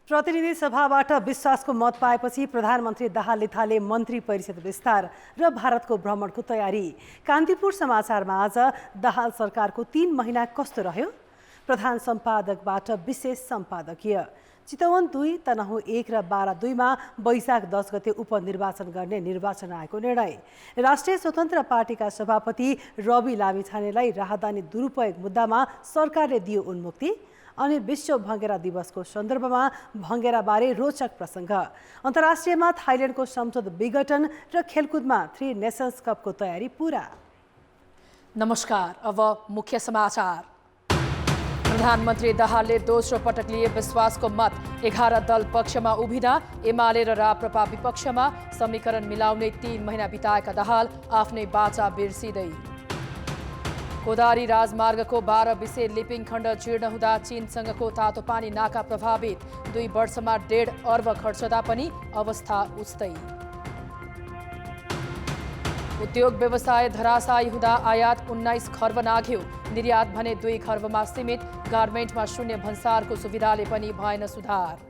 प्रतिनिधि सभाबाट विश्वासको मत पाएपछि प्रधानमन्त्री दाहालले थाले मन्त्री परिषद विस्तार र भारतको भ्रमणको तयारी। कान्तिपुर समाचारमा आज दाहाल सरकारको 3 महिना कस्तो रह्यो, प्रधान सम्पादकबाट विशेष सम्पादकीय। चितवन 2, तनहुँ 1 र बारा 2 मा वैशाख 10 गते उपनिर्वाचन गर्ने निर्वाचन आयोगको निर्णय। राष्ट्रिय स्वतन्त्र पार्टीका सभापति रवि लामिछानेलाई राहदानी दुरुपयोग मुद्दामा सरकारले दियो उन्मुक्ति। अनि विश्व भँगेरा दिवसको सन्दर्भमा भँगेराबारे रोचक प्रसङ्ग। अन्तर्राष्ट्रियमा थाइल्यान्डको संसद विघटन र खेलकुदमा 3 नेसन्स कपको तयारी पूरा। नमस्कार, अब मुख्य समाचार। प्रधानमन्त्री दाहालले दोस्रो पटक लिए विश्वासको मत। 11 दल पक्षमा उभिँदा एमाले र राप्रपा विपक्षमा। समीकरण मिलाउने 3 महिना बिताएका दाहाल आफ्नै बाचा बिर्सिँदै। कोदारी राजमार्गको 12 विषय लिपिङ खण्ड जीर्ण हुँदा चीनसँगको तातो पानी नाका प्रभावित। 2 वर्षमा 1.5 अर्ब खर्चदा पनि अवस्था उस्तै। उद्योग व्यवसाय धराशायी हुँदा आयात 19 खर्ब नाघ्यो। निर्यात भने 2 खर्बमा सीमित। गार्मेन्टमा शून्य भन्सारको सुविधाले पनि भएन सुधार।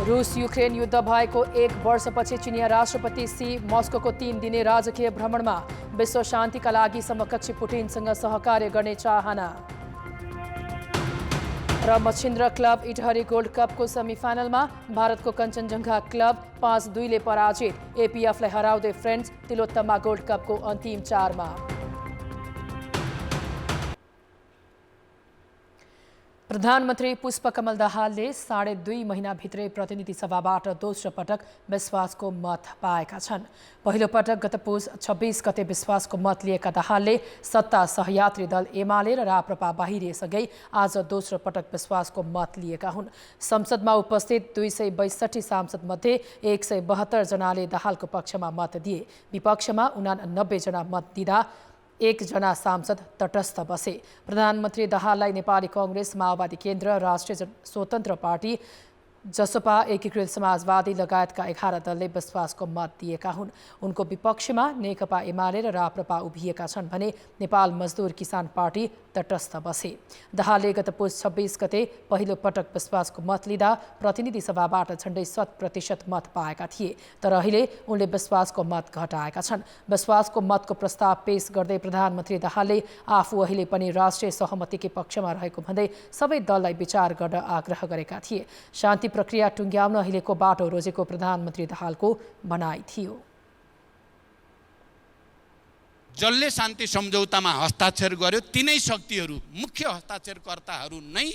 रुस युक्रेन युद्ध भएको 1 वर्षपछि चिनिया राष्ट्रपति सी मस्कोको 3 दिने राजकीय भ्रमणमा। विश्व शान्तिका लागि समकक्षी पुटिनसँग सहकार्य गर्ने चाहना। र मच्छिन्द्र क्लब इटहरी गोल्ड कपको सेमिफाइनलमा भारतको कञ्चनजङ्घा क्लब 5-2 ले पराजित। एपीएफलाई हराउँदै फ्रेन्ड्स तिलोत्तमा गोल्ड कपको अन्तिम 4 मा। प्रधानमन्त्री पुष्पकमल दाहालले 2.5 महिनाभित्रै प्रतिनिधि सभाबाट दोस्रो पटक विश्वासको मत पाएका छन्। पहिलो पटक गत पुस 26 गते विश्वासको मत लिएका दाहालले सत्ता सहयात्री दल एमाले र राप्रपा बाहिरिएसँगै आज दोस्रो पटक विश्वासको मत लिएका हुन्। संसदमा उपस्थित 262 सांसदमध्ये 172 जनाले दाहालको पक्षमा मत दिए। विपक्षमा 89 जना मत दिँदा 1 जना सांसद तटस्थ बसे। प्रधानमन्त्री दाहाललाई नेपाली कांग्रेस, माओवादी केन्द्र, राष्ट्रिय स्वतन्त्र पार्टी, जसपा, एकीकृत समाजवादी लगायतका 11 दलले विश्वासको मत दिएका हुन्। उनको विपक्षमा नेकपा एमाले र राप्रपा उभिएका छन् भने नेपाल मजदुर किसान पार्टी तटस्थ बसे। दाहालले गत पुस 26 गते पहिलो पटक विश्वासको मत लिँदा प्रतिनिधि सभाबाट झण्डै 100% मत पाएका थिए, तर अहिले उनले विश्वासको मत घटाएका छन्। विश्वासको मतको प्रस्ताव पेश गर्दै प्रधानमन्त्री दाहालले आफू अहिले पनि राष्ट्रिय सहमतिकै पक्षमा रहेको भन्दै सबै दललाई विचार गर्न आग्रह गरेका थिए। शान्ति प्रक्रिया टुङ्ग्याउन अहिलेको बाटो रोजेको प्रधानमन्त्री दाहालको भनाइ थियो। जसले शान्ति सम्झौतामा हस्ताक्षर गर्यो तिनै शक्तिहरू, मुख्य हस्ताक्षरकर्ताहरू नै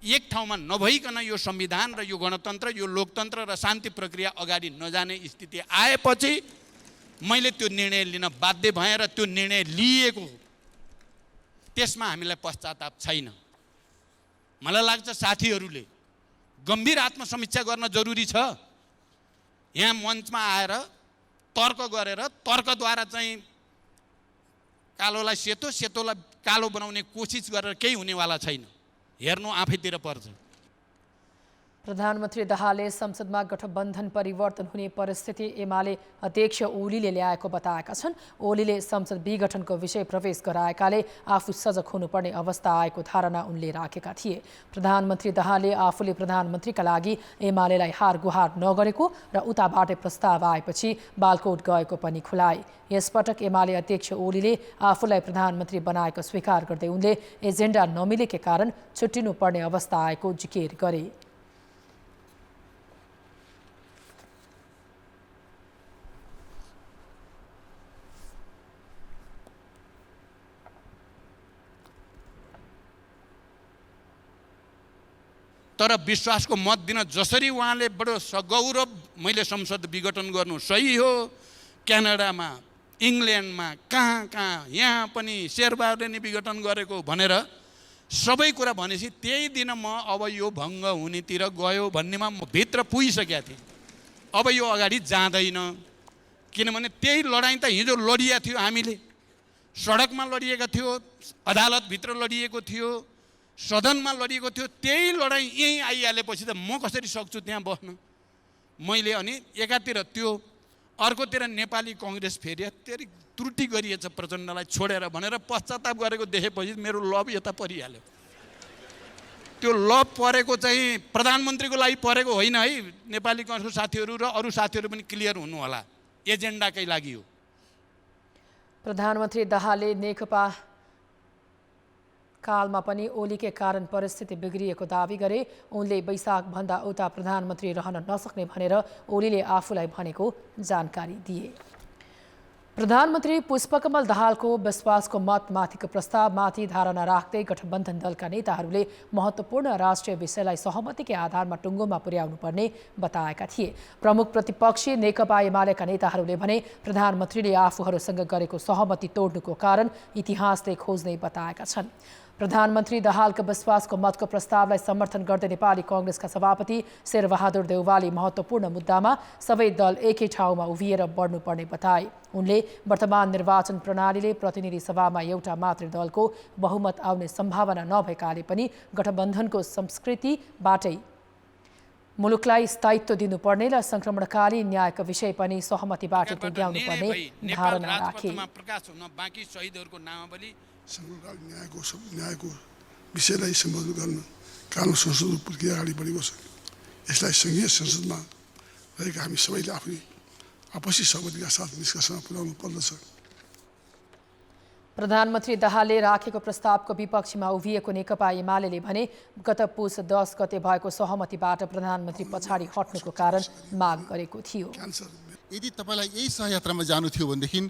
एक ठाउँमा नभइकन यो संविधान र यो गणतन्त्र, यो लोकतन्त्र र शान्ति प्रक्रिया अगाडि नजाने स्थिति आएपछि मैले त्यो निर्णय लिन बाध्य भएँ र त्यो निर्णय लिएको त्यसमा हामीलाई पश्चाताप छैन। मलाई लाग्छ साथीहरूले गम्भीर आत्मसमीक्षा गर्न जरुरी छ। यहाँ मञ्चमा आएर तर्क गरेर तर्कद्वारा चाहिँ कालोलाई सेतो, सेतोलाई कालो बनाउने कोसिस गरेर केही हुनेवाला छैन। हेर्नु आफैतिर पर्छ। प्रधानमन्त्री दाहालले संसदमा गठबन्धन परिवर्तन हुने परिस्थिति एमाले अध्यक्ष ओलीले ल्याएको बताएका छन्। ओलीले संसद विघटनको विषय प्रवेश गराएकाले आफू सजग हुनुपर्ने अवस्था आएको धारणा उनले राखेका थिए। प्रधानमन्त्री दाहालले आफूले प्रधानमन्त्रीका लागि एमालेलाई हार गुहार नगरेको र उताबाटै प्रस्ताव आएपछि बालकोट गएको पनि खुलाए। यसपटक एमाले अध्यक्ष ओलीले आफूलाई प्रधानमन्त्री बनाएको स्वीकार गर्दै उनले एजेन्डा नमिलेकै कारण छुट्टिनुपर्ने अवस्था आएको जिकिर गरे। तर विश्वासको मत दिन जसरी उहाँले बडो सगौरव मैले संसद विघटन गर्नु सही हो, क्यानाडामा, इङ्ल्यान्डमा, कहाँ यहाँ पनि शेरबहादुरले नै विघटन गरेको भनेर सबै कुरा भनेपछि त्यही दिन म अब यो भङ्ग हुनेतिर गयो भन्नेमा म भित्र पुगिसकेका थिएँ। अब यो अगाडि जाँदैन, किनभने त्यही लडाइँ त हिजो लडिया थियो। हामीले सडकमा लडिएका थियो, अदालतभित्र लडिएको थियो, सदनमा लडिएको थियो। त्यही लडाइँ यहीँ आइहालेपछि त म कसरी सक्छु त्यहाँ बस्न। मैले अनि एकातिर त्यो, अर्कोतिर नेपाली कांग्रेस फेरि तेरि त्रुटि गरिएछ प्रचण्डलाई छोडेर भनेर पश्चाताप गरेको देखेपछि मेरो लभ यता परिहाल्यो। त्यो ल परेको चाहिँ प्रधानमन्त्रीको लागि परेको होइन है। नेपाली कङ्ग्रेसको साथीहरू र अरू साथीहरू पनि क्लियर हुनु होला, एजेन्डाकै लागि हो। प्रधानमन्त्री दाहालले नेकपा कालमा पनि ओलीकै कारण परिस्थिति बिग्रिएको दावी गरे। उनले वैशाखभन्दा उता प्रधानमन्त्री रहन नसक्ने भनेर ओलीले आफूलाई भनेको जानकारी दिए। प्रधानमन्त्री पुष्पकमल दाहालको विश्वासको मतमाथिको प्रस्तावमाथि धारणा राख्दै गठबन्धन दलका नेताहरूले महत्त्वपूर्ण राष्ट्रिय विषयलाई सहमतिकै आधारमा टुङ्गोमा पुर्याउनुपर्ने बताएका थिए। प्रमुख प्रतिपक्षी नेकपा एमालेका नेताहरूले भने प्रधानमन्त्रीले आफूहरूसँग गरेको सहमति तोड्नुको कारण इतिहासले खोज्ने बताएका छन्। प्रधानमन्त्री दाहालको विश्वासको मतको प्रस्तावलाई समर्थन गर्दै नेपाली कङ्ग्रेसका सभापति शेरबहादुर देउवाले महत्त्वपूर्ण मुद्दामा सबै दल एकै ठाउँमा उभिएर बढ्नुपर्ने बताए। उनले वर्तमान निर्वाचन प्रणालीले प्रतिनिधि सभामा एउटा मात्र दलको बहुमत आउने सम्भावना नभएकाले पनि गठबन्धनको संस्कृतिबाटै मुलुकलाई स्थायित्व दिनुपर्ने र सङ्क्रमणकालीन न्यायको विषय पनि सहमतिबाट टुङ्ग्याउनुपर्ने धारणा राखे। न्यायको विषयलाई सम्बोधन गर्न कानुन संशोधन प्रक्रिया अगाडि बढेको छ। यसलाई सङ्घीय संसदमा रहेका हामी सबैले आफै आपसी सहमतिका साथ निष्कर्षमा पुर्याउनु पर्दछ। प्रधानमन्त्री दाहालले राखेको प्रस्तावको विपक्षमा उभिएको नेकपा एमाले भने गत पुस 10 गते भएको सहमतिबाट प्रधानमन्त्री पछाडि हट्नुको कारण माग गरेको थियो। यदि तपाईँलाई यही सहयात्रामा जानु थियो भनेदेखि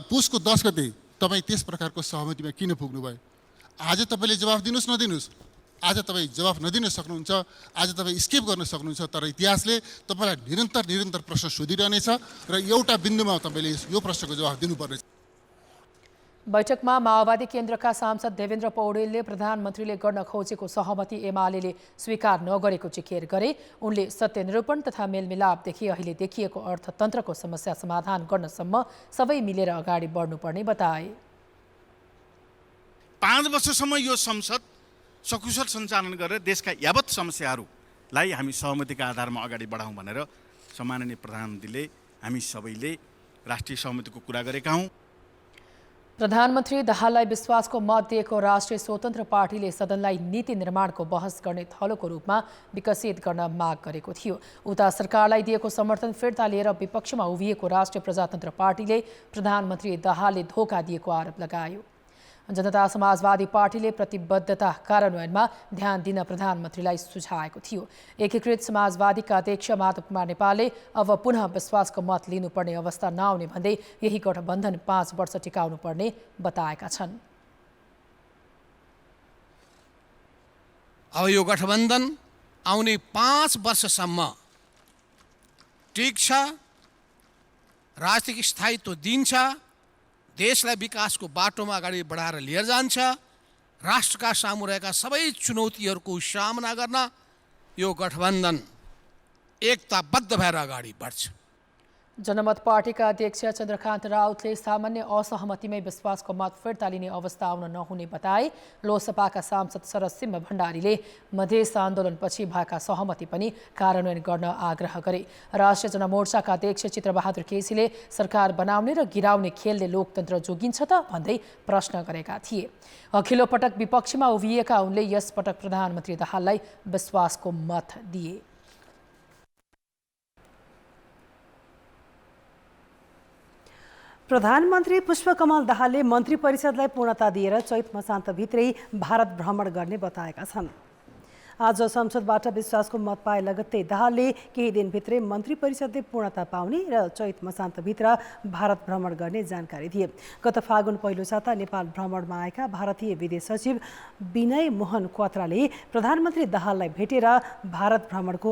पुसको 10 गते तपाईँ त्यस प्रकारको सहमतिमा किन पुग्नुभयो? आज तपाईँले जवाफ दिनुहोस् नदिनुहोस्, आज तपाईँ जवाफ नदिन सक्नुहुन्छ, आज तपाईँ स्केप गर्न सक्नुहुन्छ, तर इतिहासले तपाईँलाई निरन्तर प्रश्न सोधिरहनेछ र एउटा बिन्दुमा तपाईँले यो प्रश्नको जवाफ दिनुपर्नेछ। बैठकमा माओवादी केन्द्रका सांसद देवेन्द्र पौडेलले प्रधानमन्त्रीले गर्न खोजेको सहमति एमाले स्वीकार नगरेको जिकिर गरे। उनले सत्यनिरूपण तथा मेलमिलापदेखि अहिले देखिएको अर्थतन्त्रको समस्या समाधान गर्नसम्म सबै मिलेर अगाडि बढ्नुपर्ने बताए। 5 वर्षसम्म यो संसद सकुशल सञ्चालन गरेर देशका यावत समस्याहरूलाई हामी सहमतिका आधारमा अगाडि बढाउँ भनेर सम्माननीय प्रधानमन्त्रीले हामी सबैले राष्ट्रिय सहमतिको कुरा गरेका हौँ। प्रधानमन्त्री दाहाललाई विश्वासको मत दिएको राष्ट्रिय स्वतन्त्र पार्टीले सदनलाई नीति निर्माणको बहस गर्ने थलोको रूपमा विकसित गर्न माग गरेको थियो। उता सरकारलाई दिएको समर्थन फिर्ता लिएर विपक्षमा उभिएको राष्ट्रिय प्रजातन्त्र पार्टीले प्रधानमन्त्री दाहालले धोका दिएको आरोप लगायो। जनता समाजवादी पार्टीले प्रतिबद्धता कार्यान्वयनमा ध्यान दिन प्रधानमन्त्रीलाई सुझाएको थियो। एकीकृत समाजवादीका अध्यक्ष माधव कुमार नेपालले अब पुनः विश्वासको मत लिनुपर्ने अवस्था नआउने भन्दै यही गठबन्धन 5 वर्ष टिकाउनु पर्ने बताएका छन्। अब यो गठबन्धन आउने 5 वर्षसम्म टिक्छ, राजनीतिक स्थायित्व दिन्छ, देशलाई विकासको बाटोमा अगाडि बढाएर लिएर जान्छ, राष्ट्रका सामु रहेका सबै चुनौतीहरूको सामना गर्न यो गठबन्धन एकताबद्ध भएर अगाडि बढ्छ। जनमत पार्टीका अध्यक्ष चन्द्रकान्त राउतले सामान्य असहमतिमै विश्वासको मत फिर्ता लिने अवस्था आउन नहुने बताए। लोकसभाका सांसद शरद सिंह भण्डारीले मधेस आन्दोलनपछि भएका सहमति पनि कार्यान्वयन गर्न आग्रह गरे। राष्ट्रिय जनमोर्चाका अध्यक्ष चित्रबहादुर केसीले सरकार बनाउने र गिराउने खेलले लोकतन्त्र जोगिन्छ त भन्दै प्रश्न गरेका थिए। अघिल्लो पटक विपक्षमा उभिएका उनले यस पटक प्रधानमन्त्री दाहाललाई विश्वासको मत दिए। प्रधानमन्त्री पुष्पकमल दाहालले मन्त्री परिषदलाई पूर्णता दिएर चैत मसान्तभित्रै भारत भ्रमण गर्ने बताएका छन्। आज संसदबाट विश्वासको मत पाए लगत्तै दाहालले केही दिनभित्रै मन्त्री परिषदले पूर्णता पाउने र चैत मसान्तभित्र भारत भ्रमण गर्ने जानकारी दिए। गत फागुन पहिलो साता नेपाल भ्रमणमा आएका भारतीय विदेश सचिव विनय मोहन क्वात्राले प्रधानमन्त्री दाहाललाई भेटेर भारत भ्रमणको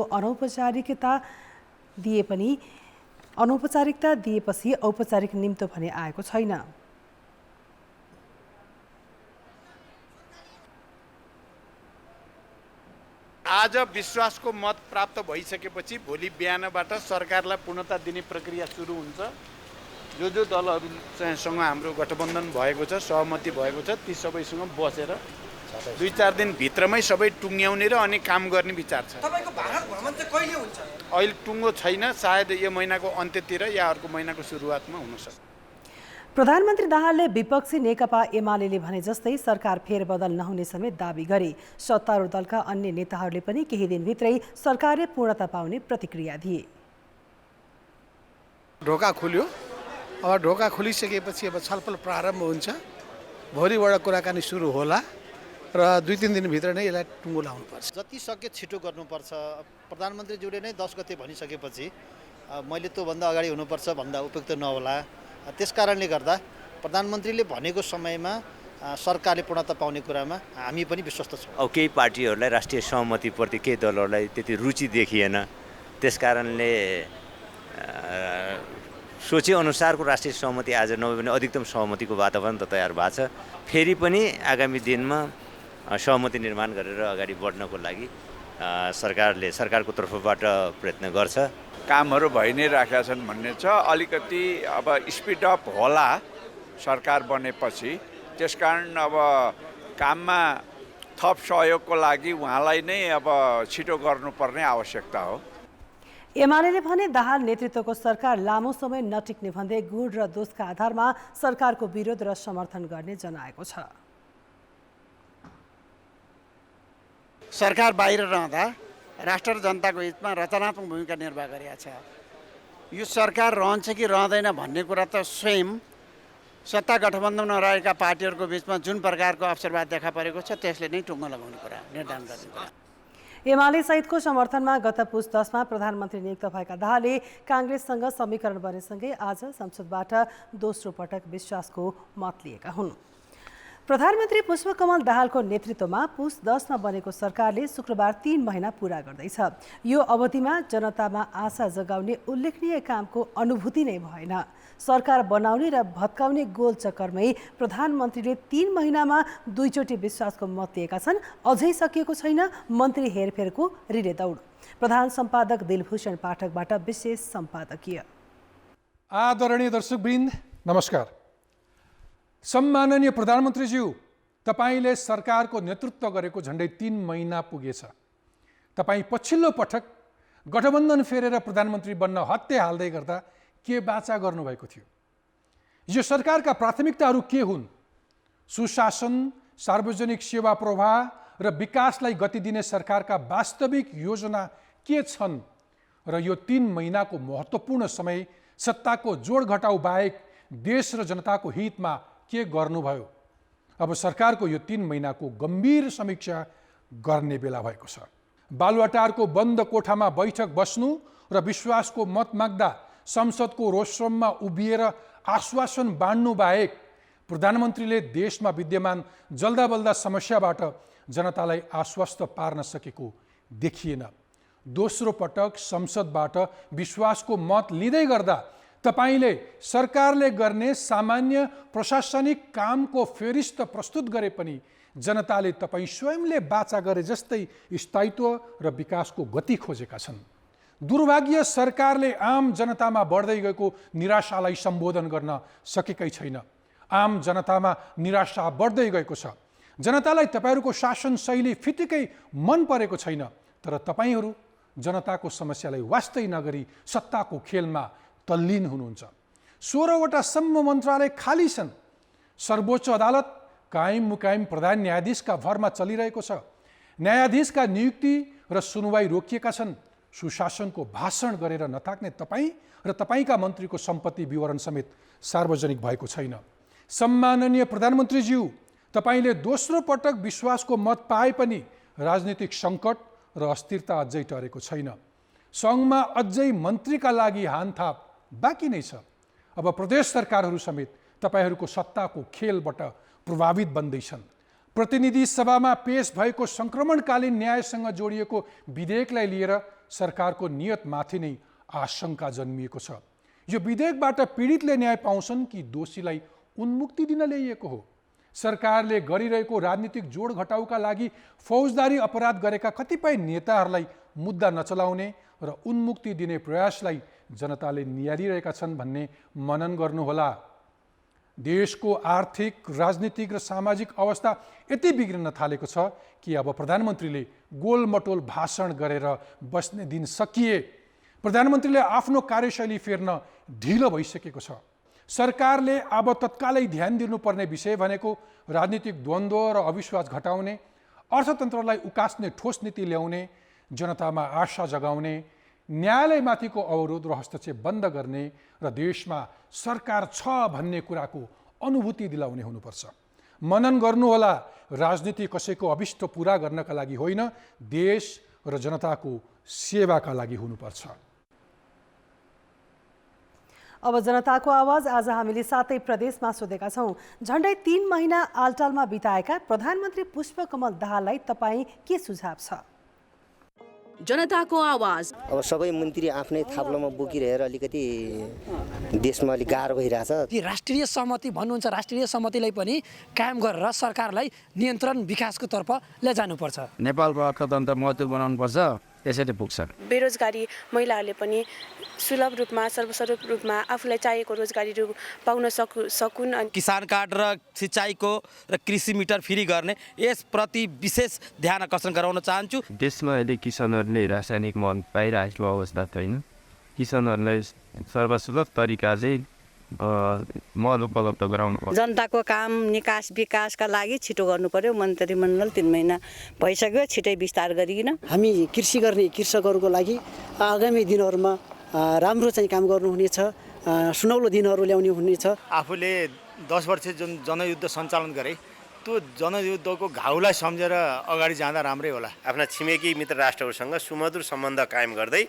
अनौपचारिकता दिएपछि औपचारिक निम्तो भने आएको छैन। आज विश्वासको मत प्राप्त भइसकेपछि भोलि बिहानबाट सरकारलाई पूर्णता दिने प्रक्रिया सुरु हुन्छ। जो दलहरूसँग हाम्रो गठबन्धन भएको छ, सहमति भएको छ, ती सबैसँग बसेर 2-4 दिन भित्रमै सबै टुङ्ग्याउने र अनि काम गर्ने विचार छ। तपाईको भारत भ्रमण चाहिँ कहिले हुन्छ? अहिले टुङ्गो छैन, सायद यो महिनाको अन्त्यतिर या अर्को महिनाको सुरुवातमा हुन सक्छ। प्रधानमन्त्री दाहालले विपक्षी नेकपा एमाले भने जस्तै सरकार फेरबदल नहुने समेत दाबी गरे। सत्तारूढ दलका अन्य नेताहरूले पनि केही दिनभित्रै सरकारले पूर्णता पाउने प्रतिक्रिया दिए। ढोका खुल्यो, अब ढोका खुलिसकेपछि अब छलफल प्रारम्भ हुन्छ। भोलिबाट कुराकानी सुरु होला र 2-3 दिनभित्र नै यसलाई टुङ्गो लाउनुपर्छ। जति सक्यो छिटो गर्नुपर्छ। प्रधानमन्त्रीज्यूले नै 10 गते भनिसकेपछि मैले त्योभन्दा अगाडि हुनुपर्छ भन्दा उपयुक्त नहोला। त्यसकारणले गर्दा प्रधानमन्त्रीले भनेको समयमा सरकारले पूर्णता पाउने कुरामा हामी पनि विश्वस्त छौँ। अब केही पार्टीहरूलाई राष्ट्रिय सहमतिप्रति केही दलहरूलाई त्यति रुचि देखिएन, त्यसकारणले सोचे अनुसारको राष्ट्रिय सहमति आज नभए पनि अधिकतम सहमतिको वातावरण त तयार भएको छ। फेरि पनि आगामी दिनमा सहमति निर्माण गरेर अगाडि बढ्नको लागि सरकारको तर्फबाट प्रयत्न गर्छ। कामहरू भइ नै राखेका छन् भन्ने छ। अलिकति अब स्पिड अप होला सरकार बनेपछि, त्यसकारण अब काममा थप सहयोगको लागि उहाँलाई नै अब छिटो गर्नुपर्ने आवश्यकता हो। एमाले भने दाहाल नेतृत्वको सरकार लामो समय नटिक्ने भन्दै गुण र दोषका आधारमा सरकारको विरोध र समर्थन गर्ने जनाएको छ। सरकार बाहिर रहँदा राष्ट्र र जनताको हितमा रचनात्मक भूमिका निर्वाह गरेका छ। यो सरकार रहन्छ कि रहँदैन भन्ने कुरा त स्वयं सत्ता गठबन्धनमा रहेका पार्टीहरूको बिचमा जुन प्रकारको अवसरवाद देखा परेको छ त्यसले नै टुङ्गो लगाउने कुरा, निर्धारण गर्ने कुरा। एमाले सहितको समर्थनमा गत पुस 10 मा प्रधानमन्त्री नियुक्त भएका दाहालले काङ्ग्रेससँग समीकरण बनेसँगै आज संसदबाट दोस्रो पटक विश्वासको मत लिएका हुन्। प्रधानमन्त्री पुष्पकमल दाहालको नेतृत्वमा पुस 10 मा बनेको सरकारले शुक्रबार 3 महिना पूरा गर्दैछ। यो अवधिमा जनतामा आशा जगाउने उल्लेखनीय कामको अनुभूति नै भएन। सरकार बनाउने र भत्काउने गोल चक्करमै प्रधानमन्त्रीले 3 महिनामा 2 चोटि विश्वासको मत दिएका छन्। अझै सकिएको छैन मन्त्री हेरफेरको रिले दौड। प्रधान सम्पादक दिलभूषण पाठकबाट विशेष सम्पादकीय। आदरणीय दर्शकवृन्द नमस्कार। सम्माननीय प्रधानमन्त्रीज्यू, तपाईले सरकारको नेतृत्व गरेको झन्डै 3 महिना पुगेछ। तपाईँ पछिल्लो पटक गठबन्धन फेरेर प्रधानमन्त्री बन्न हत्ते हाल्दै गर्दा के बाचा गर्नुभएको थियो? यो सरकारका प्राथमिकताहरू के हुन्? सुशासन, सार्वजनिक सेवा प्रवाह र विकासलाई गति दिने सरकारका वास्तविक योजना के छन्? र यो 3 महिनाको महत्त्वपूर्ण समय सत्ताको जोड घटाउ बाहेक देश र जनताको हितमा के गर्नुभयो? अब सरकारको यो 3 महिनाको गम्भीर समीक्षा गर्ने बेला भएको छ। बालुवाटारको बन्द कोठामा बैठक बस्नु र विश्वासको मत माग्दा संसदको रोस्ट्रममा उभिएर आश्वासन बाँड्नु बाहेक प्रधानमन्त्रीले देशमा विद्यमान जल्दाबल्दा समस्याबाट जनतालाई आश्वस्त पार्न सकेको देखिएन। दोस्रो पटक संसदबाट विश्वासको मत लिँदै गर्दा तपाईले सरकारले गर्ने सामान्य प्रशासनिक कामको फेरिस्त प्रस्तुत गरे पनि जनताले तपाईँ स्वयंले बाचा गरे जस्तै स्थायित्व र विकासको गति खोजेका छन्। दुर्भाग्य सरकारले आम जनतामा बढ्दै गएको निराशालाई सम्बोधन गर्न सकेकै छैन। आम जनतामा निराशा बढ्दै गएको छ। जनतालाई तपाईँहरूको शासन शैली फिटिकै मन परेको छैन। तर तपाईँहरू जनताको समस्यालाई वास्तै नगरी सत्ताको खेलमा तल्लीन हुनुहुन्छ। 16 वटा सम्म मन्त्रालय खाली छन्। सर्वोच्च अदालत कायम मुकायम प्रधान न्यायाधीशका भरमा चलिरहेको छ। न्यायाधीशका नियुक्ति र सुनवाई रोकिएका छन्। सुशासनको भाषण गरेर नथाक्ने तपाईँ र तपाईँका मन्त्रीको सम्पत्ति विवरण समेत सार्वजनिक भएको छैन। सम्माननीय प्रधानमन्त्रीज्यू, तपाईँले दोस्रो पटक विश्वासको मत पाए पनि राजनीतिक सङ्कट र अस्थिरता अझै टरेको छैन। सङ्घमा अझै मन्त्रीका लागि हानथाप बाँकी नै छ। अब प्रदेश सरकारहरू समेत तपाईँहरूको सत्ताको खेलबाट प्रभावित बन्दैछन्। प्रतिनिधि सभामा पेश भएको सङ्क्रमणकालीन न्यायसँग जोडिएको विधेयकलाई लिएर सरकारको नियतमाथि नै आशंका जन्मिएको छ। यो विधेयकबाट पीडितले न्याय पाउँछन् कि दोषीलाई उन्मुक्ति दिन ल्याइएको हो? सरकारले गरिरहेको राजनीतिक जोड घटाउका लागि फौजदारी अपराध गरेका कतिपय नेताहरूलाई मुद्दा नचलाउने र उन्मुक्ति दिने प्रयासलाई जनताले निहालिरहेका छन् भन्ने मनन गर्नुहोला। देशको आर्थिक, राजनीतिक र सामाजिक अवस्था यति बिग्रन थालेको छ कि अब प्रधानमन्त्रीले गोलमटोल भाषण गरेर बस्ने दिन सकिए। प्रधानमन्त्रीले आफ्नो कार्यशैली फेर्न ढिलो भइसकेको छ। सरकारले अब तत्कालै ध्यान दिनुपर्ने विषय भनेको राजनीतिक द्वन्द्व र अविश्वास घटाउने, अर्थतन्त्रलाई उकास्ने ठोस नीति ल्याउने, जनतामा आशा जगाउने, न्यायालयमाथिको अवरोध र हस्तक्षेप बन्द गर्ने र देशमा सरकार छ भन्ने कुराको अनुभूति दिलाउने हुनुपर्छ। मनन गर्नुहोला, राजनीति कसैको अभिष्ट पुरा गर्नका लागि होइन, देश र जनताको सेवाका लागि हुनुपर्छ। अब जनताको आवाज आज हामीले 7 प्रदेशमा सोधेका छौँ। झन्डै 3 महिना आलटालमा बिताएका प्रधानमन्त्री पुष्पकमल दाहाललाई तपाईँ के सुझाव छ? जनताको आवाज। अब सबै मन्त्री आफ्नै थाप्लोमा बोकिरहेर अलिकति देशमा अलिक गाह्रो भइरहेछ। राष्ट्रिय सहमति भन्नुहुन्छ, राष्ट्रिय सहमतिलाई पनि कायम गरेर सरकारलाई नियन्त्रण विकासको तर्फ लैजानुपर्छ। नेपालको अर्थतन्त्र मजबुत बनाउनुपर्छ, त्यसैले पुग्छ। बेरोजगारी महिलाहरूले पनि सुलभ रूपमा सर्वस्वरूप रूपमा आफूलाई चाहिएको रोजगारीहरू पाउन सकुन्। किसान कार्ड र सिँचाइको र कृषि मिटर फ्री गर्ने यसप्रति विशेष ध्यान आकर्षण गराउन चाहन्छु। देशमा अहिले किसानहरूले रासायनिक मल पाइरहेको अवस्था छैन। किसानहरूलाई सर्वसुलभ तरिकाले मल उपलब्ध गराउनु पर्छ। जनताको काम निकास विकासका लागि छिटो गर्नु पर्यो। मन्त्रीमण्डल 3 महिना भइसक्यो, छिटै विस्तार गरिकन हामी कृषि गर्ने कृषकहरूको लागि आगामी दिनहरूमा राम्रो चाहिँ काम गर्नुहुनेछ, सुनौलो दिनहरू ल्याउने हुनेछ। आफूले 10 वर्ष जुन जनयुद्ध सञ्चालन गरे त्यो जनयुद्धको घाउलाई सम्झेर अगाडि जाँदा राम्रै होला। आफ्ना छिमेकी मित्र राष्ट्रहरूसँग सुमधुर सम्बन्ध कायम गर्दै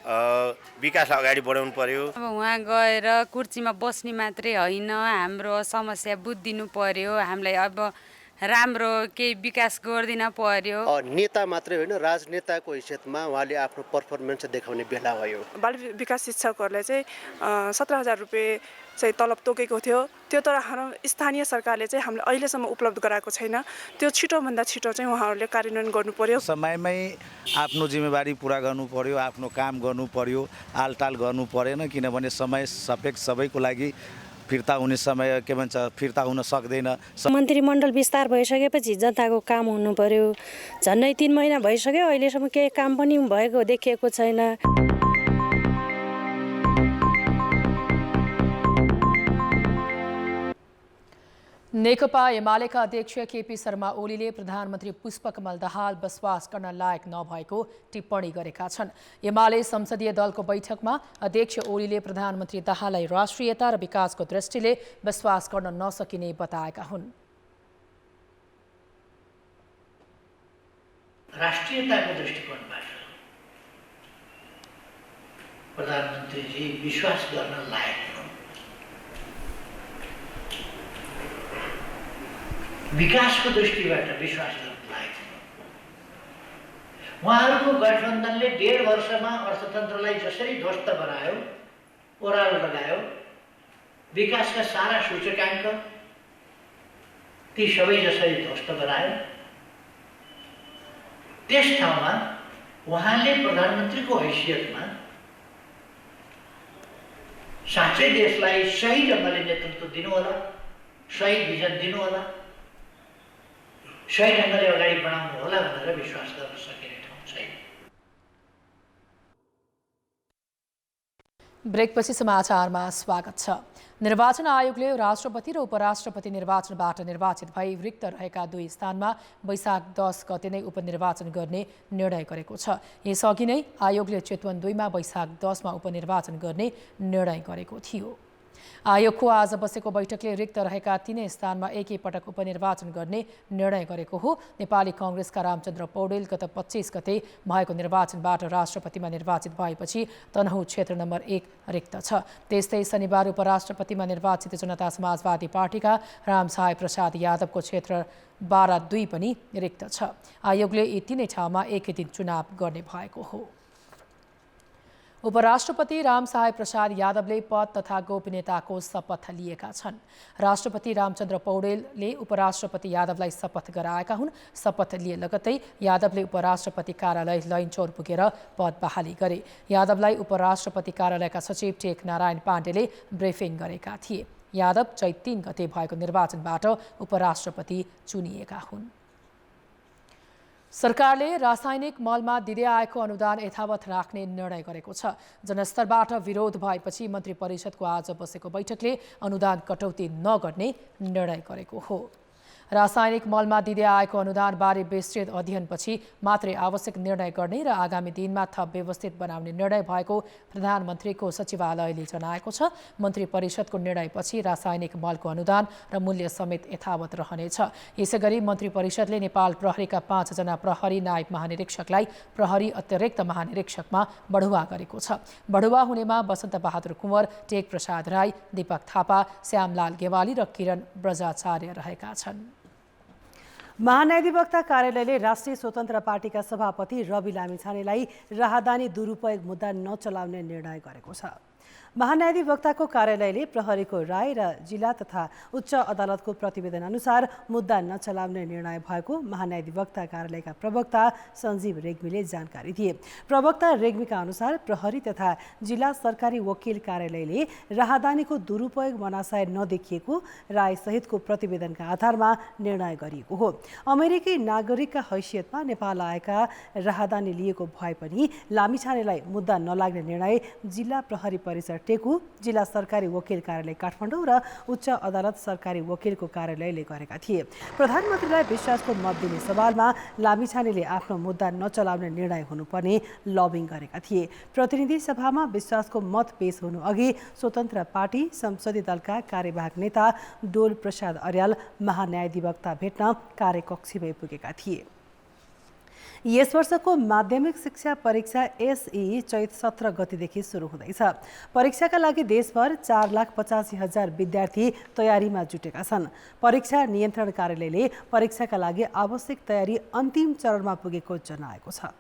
विकासलाई अगाडि बढाउनु पर्यो। अब उहाँ गएर कुर्सीमा बस्ने मात्रै होइन, हाम्रो समस्या बुझिदिनु पर्यो। हामीलाई अब राम्रो केही विकास गरिदिन पर्यो। नेता मात्रै होइन, राजनेताको हैसियतमा उहाँले आफ्नो पर्फर्मेन्स देखाउने बेला भयो। बाल विकास शिक्षकहरूलाई चाहिँ 17,000 रुपियाँ चाहिँ तलब तोकेको थियो। त्यो तर स्थानीय सरकारले चाहिँ हामीले अहिलेसम्म उपलब्ध गराएको छैन। त्यो छिटोभन्दा छिटो चाहिँ उहाँहरूले कार्यान्वयन गर्नु पर्यो। समयमै आफ्नो जिम्मेवारी पुरा गर्नु पर्यो, आफ्नो काम गर्नु पर्यो, आलटाल गर्नु परेन। किनभने समय सापेक्ष सबैको लागि फिर्ता हुने समय के भन्छ फिर्ता हुन सक्दैन। मन्त्रीमण्डल विस्तार भइसकेपछि जनताको काम हुनु पर्यो। झन्डै 3 महिना भइसक्यो, अहिलेसम्म केही काम पनि भएको देखिएको छैन। नेकपा एमालेका अध्यक्ष केपी शर्मा ओलीले प्रधानमन्त्री पुष्पकमल दाहाल बसोबास गर्न लायक नभएको टिप्पणी गरेका छन्। एमाले संसदीय दलको बैठकमा अध्यक्ष ओलीले प्रधानमन्त्री दाहाललाई राष्ट्रियता र विकासको दृष्टिले विश्वास गर्न नसकिने बताएका हुन्। राष्ट्रियताको दृष्टिकोणबाट प्रधानमन्त्रीजी विश्वास गर्न लायक हुन्। विकासको दृष्टिबाट विश्वास गर्न लायक हुन्। उहाँहरूको गठबन्धनले 1.5 वर्षमा अर्थतन्त्रलाई जसरी ध्वस्त बनायो, ओह्रालो लगायो, विकासका सारा सूचकाङ्क ती सबै जसरी ध्वस्त बनायो, त्यस ठाउँमा उहाँले प्रधानमन्त्रीको हैसियतमा साँच्चै देशलाई सही ढङ्गले नेतृत्व दिनुहोला, सही भिजन दिनुहोला, सही ढङ्गले अगाडि बढाउनु होला भनेर विश्वास गर्न सकिने ठाउँ छैन। ब्रेकपछि समाचारमा स्वागत छ। निर्वाचन आयोगले राष्ट्रपति र उपराष्ट्रपति निर्वाचनबाट निर्वाचित भई रिक्त रहेका 2 स्थानमा वैशाख 10 गते नै उपनिर्वाचन गर्ने निर्णय गरेको छ। यसअघि नै आयोगले चितवन 2 मा वैशाख 10 मा उपनिर्वाचन गर्ने निर्णय गरेको थियो। आयोगको आज बसेको बैठकले रिक्त रहेका 3 स्थानमा एकैपटक उपनिर्वाचन गर्ने निर्णय गरेको हो। नेपाली कांग्रेसका रामचन्द्र पौडेल गत 25 गते भएको निर्वाचनबाट राष्ट्रपतिमा निर्वाचित भएपछि तनहुँ क्षेत्र नम्बर 1 रिक्त छ। त्यस्तै शनिबार उपराष्ट्रपतिमा निर्वाचित जनता समाजवादी पार्टीका रामसहाय प्रसाद यादवको क्षेत्र 12-2 पनि रिक्त छ। आयोगले यी 3 ठाउँमा एकै दिन चुनाव गर्ने भएको हो। उपराष्ट्रपति रामसहाय प्रसाद यादवले पद तथा गोपनीयताको शपथ लिएका छन्। राष्ट्रपति रामचन्द्र पौडेलले उपराष्ट्रपति यादवलाई शपथ गराएका हुन्। शपथ लिए लगत्तै यादवले उपराष्ट्रपति कार्यालय लैनचौर पुगेर पद बहाली गरे। यादवलाई उपराष्ट्रपति कार्यालयका सचिव टेक नारायण पाण्डेले ब्रिफिङ गरेका थिए। यादव चैत 3 गते भएको निर्वाचनबाट उपराष्ट्रपति चुनिएका हुन्। सरकारले रासायनिक मलमा दिँदै आएको अनुदान यथावत राख्ने निर्णय गरेको छ। जनस्तरबाट विरोध भएपछि मन्त्री परिषदको आज बसेको बैठकले अनुदान कटौती नगर्ने निर्णय गरेको हो। रासायनिक मलमा दिँदै आएको अनुदानबारे विस्तृत अध्ययनपछि मात्रै आवश्यक निर्णय गर्ने र आगामी दिनमा थप व्यवस्थित बनाउने निर्णय भएको प्रधानमन्त्रीको सचिवालयले जनाएको छ। मन्त्री परिषदको निर्णयपछि रासायनिक मलको अनुदान र मूल्य समेत यथावत रहनेछ। यसैगरी मन्त्री परिषदले नेपाल प्रहरीका 5 जना प्रहरी नायब महानिरीक्षकलाई प्रहरी अतिरिक्त महानिरीक्षकमा बढुवा गरेको छ। बढुवा हुनेमा वसन्त बहादुर कुँवर, टेक प्रसाद राई, दीपक थापा, श्यामलाल गेवाली र किरण ब्रजाचार्य रहेका छन्। महान्यायाधिवक्ता कार्यालयले राष्ट्रिय स्वतन्त्र पार्टीका सभापति रवि लामिछानेलाई राहदानी दुरुपयोग मुद्दा नचलाउने निर्णय गरेको छ। महान्यायाधिवक्ताको कार्यालयले प्रहरीको राय र जिल्ला तथा उच्च अदालतको प्रतिवेदन अनुसार मुद्दा नचलाउने निर्णय भएको महान्यायाधिवक्ता कार्यालयका प्रवक्ता सञ्जीव रेग्मीले जानकारी दिए। प्रवक्ता रेग्मीका अनुसार प्रहरी तथा जिल्ला सरकारी वकिल कार्यालयले राहदानीको दुरुपयोग मनाशय नदेखिएको रायसहितको प्रतिवेदनका आधारमा निर्णय गरिएको हो। अमेरिकी नागरिकका हैसियतमा नेपाल आएका राहदानी लिएको भए पनि लामिछानेलाई मुद्दा नलाग्ने निर्णय जिल्ला प्रहरी परिसर टेकु, जिल्ला सरकारी वकिल कार्यालय काठमाडौँ र उच्च अदालत सरकारी वकिलको कार्यालयले गरेका थिए। प्रधानमन्त्रीलाई विश्वासको मत दिने सवालमा लामिछानेले आफ्नो मुद्दा नचलाउने निर्णय हुनुपर्ने लबिङ गरेका थिए। प्रतिनिधि सभामा विश्वासको मत पेश हुनु अघि स्वतन्त्र पार्टी संसदीय दलका कार्यवाहक नेता डोल प्रसाद अर्याल महान्यायाधिवक्ता भेट्न कार्यकक्षमै पुगेका थिए। यस वर्षको माध्यमिक शिक्षा परीक्षा एसई चैत 17 गतिदेखि सुरु हुँदैछ। परीक्षाका लागि देशभर 4,85,000 विद्यार्थी तयारीमा जुटेका छन्। परीक्षा नियन्त्रण कार्यालयले परीक्षाका लागि आवश्यक तयारी अन्तिम चरणमा पुगेको जनाएको छ।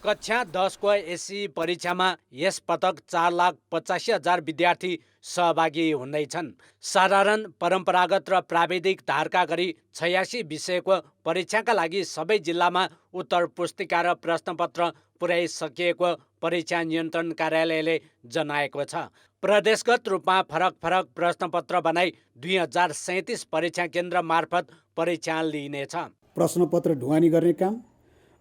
कक्षा 10 को एसई परीक्षामा यस पटक 4,85,000 विद्यार्थी सहभागी हुँदैछन्। साधारण, परम्परागत र प्राविधिक धारका गरी 86 विषयको परीक्षाका लागि सबै जिल्लामा उत्तर पुस्तिका र प्रश्नपत्र पुर्याइसकिएको परीक्षा नियन्त्रण कार्यालयले जनाएको छ। प्रदेशगत रूपमा फरक फरक प्रश्नपत्र बनाई 2037 परीक्षा केन्द्र मार्फत परीक्षा लिइनेछ। प्रश्नपत्र ढुवानी गर्ने काम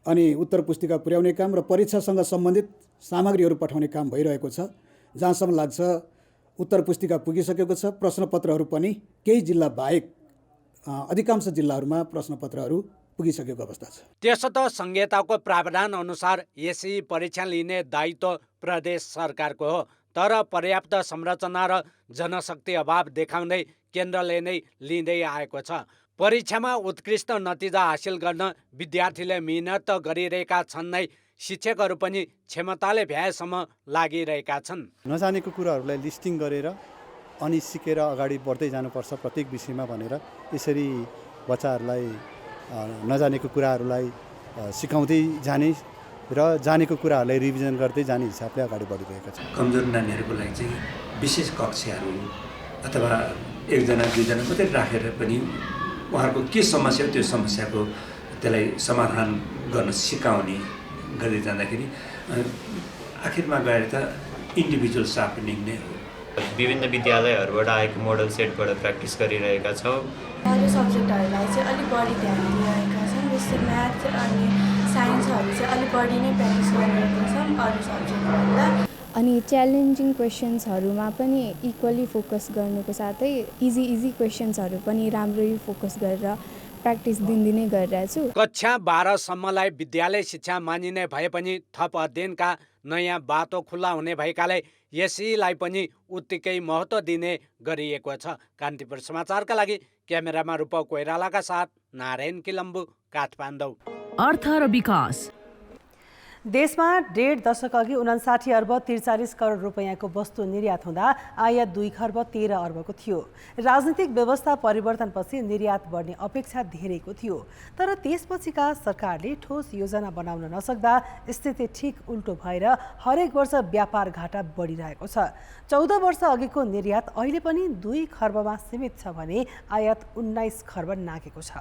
अनि उत्तर पुस्तिका पुर्याउने काम र परीक्षासँग सम्बन्धित सामग्रीहरू पठाउने काम भइरहेको छ। जहाँसम्म लाग्छ उत्तर पुस्तिका पुगिसकेको छ। प्रश्नपत्रहरू पनि केही जिल्ला बाहेक अधिकांश जिल्लाहरूमा प्रश्नपत्रहरू पुगिसकेको अवस्था छ। त्यसो त संहिताको प्रावधान अनुसार एसई परीक्षा लिने दायित्व प्रदेश सरकारको हो। तर पर्याप्त संरचना र जनशक्ति अभाव देखाउँदै केन्द्रले नै लिँदै आएको छ। परीक्षामा उत्कृष्ट नतिजा हासिल गर्न विद्यार्थीले मिहिनेत गरिरहेका छन् नै शिक्षकहरू पनि क्षमताले भ्याएसम्म लागिरहेका छन्। नजानेको कुराहरूलाई लिस्टिङ गरेर अनि सिकेर अगाडि बढ्दै जानुपर्छ प्रत्येक विषयमा भनेर यसरी बच्चाहरूलाई नजानेको कुराहरूलाई सिकाउँदै जाने र जानेको कुराहरूलाई रिभिजन गर्दै जाने हिसाबले अगाडि बढिरहेका छन्। कमजोर नानीहरूको लागि चाहिँ विशेष कक्षाहरू अथवा 1 जना 2 जना मात्रै राखेर पनि उहाँहरूको के समस्या हो त्यो समस्याको त्यसलाई समाधान गर्न सिकाउने गर्दै जाँदाखेरि आखिरमा गएर त इन्डिभिजुअल सार्पनिङ नै हो। विभिन्न विद्यालयहरूबाट आएको मोडल सेटबाट प्र्याक्टिस गरिरहेका छौँ। अरू सब्जेक्टहरूलाई चाहिँ अलिक बढी ध्यान दिइरहेका छौँ। जस्तै म्याथ अनि साइन्सहरू चाहिँ अलिक बढी नै प्र्याक्टिस गरिरहेका छौँ अरू सब्जेक्टभन्दा। अनि च्यालेन्जिङ क्वेसन्सहरूमा पनि इक्वली फोकस गर्नुको साथै इजी क्वेसन्सहरू पनि राम्ररी फोकस गरेर प्र्याक्टिस दिनदिनै गरिरहेछु। कक्षा 12 सम्मलाई विद्यालय शिक्षा मानिने भए पनि थप अध्ययनका नयाँ बाटो खुल्ला हुने भएकाले यसैलाई पनि उत्तिकै महत्त्व दिने गरिएको छ। कान्तिपुर समाचारका लागि क्यामेरामा रूपा कोइरालाका साथ नारायण किलम्बु, काठमाडौँ। अर्थ र विकास। देशमा 1.5 दशक अघि 59 अर्ब 43 करोड रुपैयाँको वस्तु निर्यात हुँदा आयात 2 खर्ब 13 अर्बको थियो। राजनीतिक व्यवस्था परिवर्तनपछि निर्यात बढ्ने अपेक्षा धेरैको थियो। तर त्यसपछिका सरकारले ठोस योजना बनाउन नसक्दा स्थिति ठिक उल्टो भएर हरेक वर्ष व्यापार घाटा बढिरहेको छ। 14 वर्ष अघिको निर्यात अहिले पनि 2 खर्बमा सीमित छ भने आयात 19 खर्ब नाघेको छ।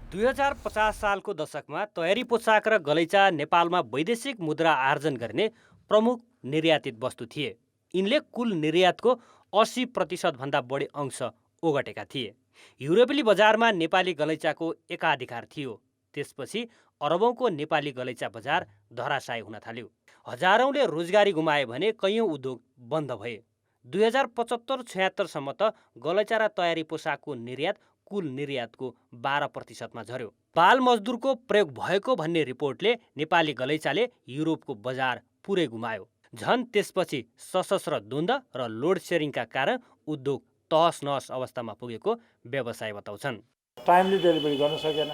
2050 सालको दशकमा तयारी पोसाक र गलैँचा नेपालमा वैदेशिक मुद्रा आर्जन गर्ने प्रमुख निर्यातित वस्तु थिए। यिनले कुल निर्यातको 80% भन्दा बढी अंश ओगटेका थिए। युरोपेली बजारमा नेपाली गलैँचाको एकाधिकार थियो। त्यसपछि अरबौंको नेपाली गलैँचा बजार धराशायी हुन थाल्यो। हजारौंले रोजगारी गुमाए भने कैयौं उद्योग बन्द भए। 2075-76 सम्म त गलैँचा र तयारी पोसाकको निर्यात कुल निर्यातको 12% झर्यो। बाल मजदुरको प्रयोग भएको भन्ने रिपोर्टले नेपाली गलैँचाले युरोपको बजार पुरै गुमायो। झन् त्यसपछि सशस्त्र द्वन्द्व र लोड सेयरिङका कारण उद्योग तहस नहस अवस्थामा पुगेको व्यवसाय बताउँछन्। टाइमली डेलिभरी गर्न सकेन।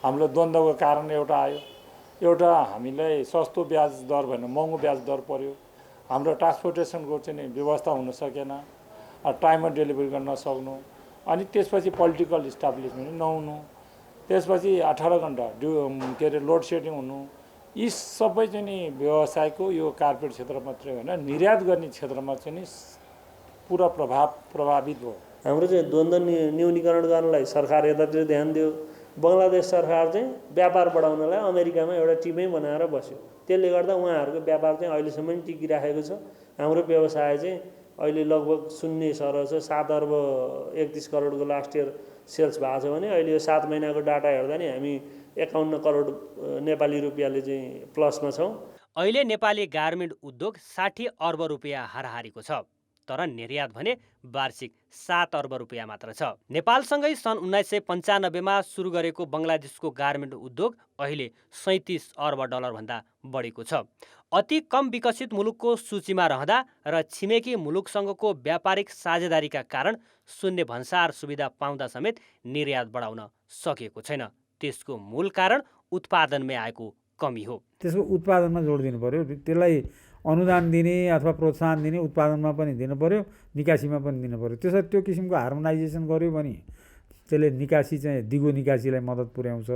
हाम्रो द्वन्द्वको कारण एउटा आयो, एउटा हामीलाई सस्तो ब्याज दर भएन, महँगो ब्याज दर पर्यो। हाम्रो ट्रान्सपोर्टेसनको चाहिँ व्यवस्था हुन सकेन, टाइममा डेलिभरी गर्न नसक्नु, अनि त्यसपछि पोलिटिकल इस्टाब्लिसमेन्ट नहुनु, त्यसपछि 18 घन्टा लोड सेडिङ हुनु, यी सबै चाहिँ नि व्यवसायको यो कार्पोरेट क्षेत्र मात्रै होइन, निर्यात गर्ने क्षेत्रमा चाहिँ नि पुरा प्रभावित भयो। हाम्रो चाहिँ द्वन्द्व न्यूनीकरण गर्नलाई सरकार यतातिर ध्यान दियो। बङ्गलादेश सरकार चाहिँ व्यापार बढाउनलाई अमेरिकामा एउटा टिमै बनाएर बस्यो। त्यसले गर्दा उहाँहरूको व्यापार चाहिँ अहिलेसम्म टिकिराखेको छ। हाम्रो व्यवसाय चाहिँ अहिले लगभग शून्य सरह छ। 7 अर्ब 31 करोडको लास्ट इयर सेल्स भएको छ भने अहिले यो 7 महिनाको डाटा हेर्दा नि हामी 51 करोड नेपाली रुपियाँले चाहिँ प्लसमा छौँ। अहिले नेपाली गार्मेन्ट उद्योग 60 अर्ब रुपियाँ हाराहारीको छ, तर निर्यात भने वार्षिक 7 अर्ब रुपियाँ मात्र छ। नेपालसँगै सन् 1995मा सुरु गरेको बङ्गलादेशको गार्मेन्ट उद्योग अहिले 37 अर्ब डलर भन्दा बढीको छ। अति कम विकसित मुलुकको सूचीमा रहँदा र छिमेकी मुलुकसँगको व्यापारिक साझेदारीका कारण शून्य भन्सार सुविधा पाउँदा समेत निर्यात बढाउन सकिएको छैन। त्यसको मूल कारण उत्पादनमै आएको कमी हो। त्यसको उत्पादनमा जोड दिनु पर्यो, त्यसलाई अनुदान दिने अथवा प्रोत्साहन दिने, उत्पादनमा पनि दिनु पर्यो, निकासीमा पनि दिनु पर्यो। त्यसरी त्यो किसिमको हार्मोनाइजेसन गर्यो भने त्यसले निकासी चाहिँ दिगो निकासीलाई मद्दत पुर्याउँछ।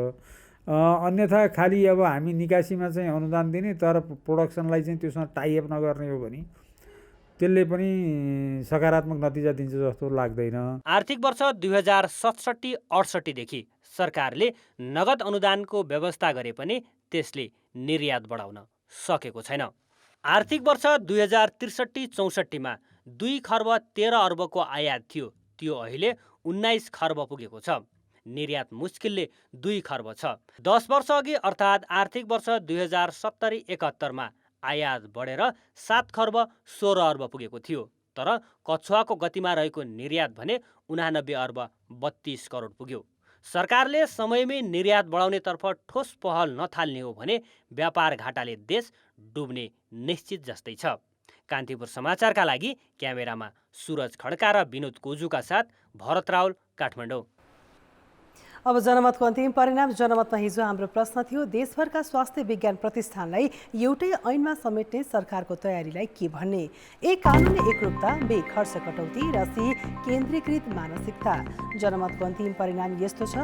अन्यथा खालि अब हामी निकासीमा चाहिँ अनुदान दिने तर प्रोडक्सनलाई चाहिँ त्योसँग टाइअप नगर्ने हो भने त्यसले पनि सकारात्मक नतिजा दिन्छ जस्तो लाग्दैन। आर्थिक वर्ष 2067-68 देखि सरकारले नगद अनुदानको व्यवस्था गरे पनि त्यसले निर्यात बढाउन सकेको छैन। आर्थिक वर्ष 2063-64 मा 2 खर्ब 13 अर्बको आयात थियो, त्यो अहिले 19 खर्ब पुगेको छ। निर्यात मुस्किलले 2 खर्ब छ। 10 वर्ष अघि अर्थात् आर्थिक वर्ष 2070-71 मा आयात बढेर 7 खर्ब 16 अर्ब पुगेको थियो, तर कछुवाको गतिमा रहेको निर्यात भने 89 अर्ब 32 करोड पुग्यो। सरकारले समयमै निर्यात बढाउनेतर्फ ठोस पहल नथाल्ने हो भने व्यापार घाटाले देश डुब्ने निश्चित जस्तै छ। कान्तिपुर समाचारका लागि क्यामेरामा सुरज खड्का र विनोद कोजुका साथ भरत राउल, काठमाडौँ। अब जनमतको अन्तिम परिणाम। जनमतमा हिजो हाम्रो प्रश्न थियो, देशभरका स्वास्थ्य विज्ञान प्रतिष्ठानलाई एउटै ऐनमा समेट्ने सरकारको तयारीलाई के भन्ने? ए कानुनी एकरूपता, बी खर्च कटौती र सी केन्द्रीकृत मानसिकता। जनमतको अन्तिम परिणाम यस्तो छ,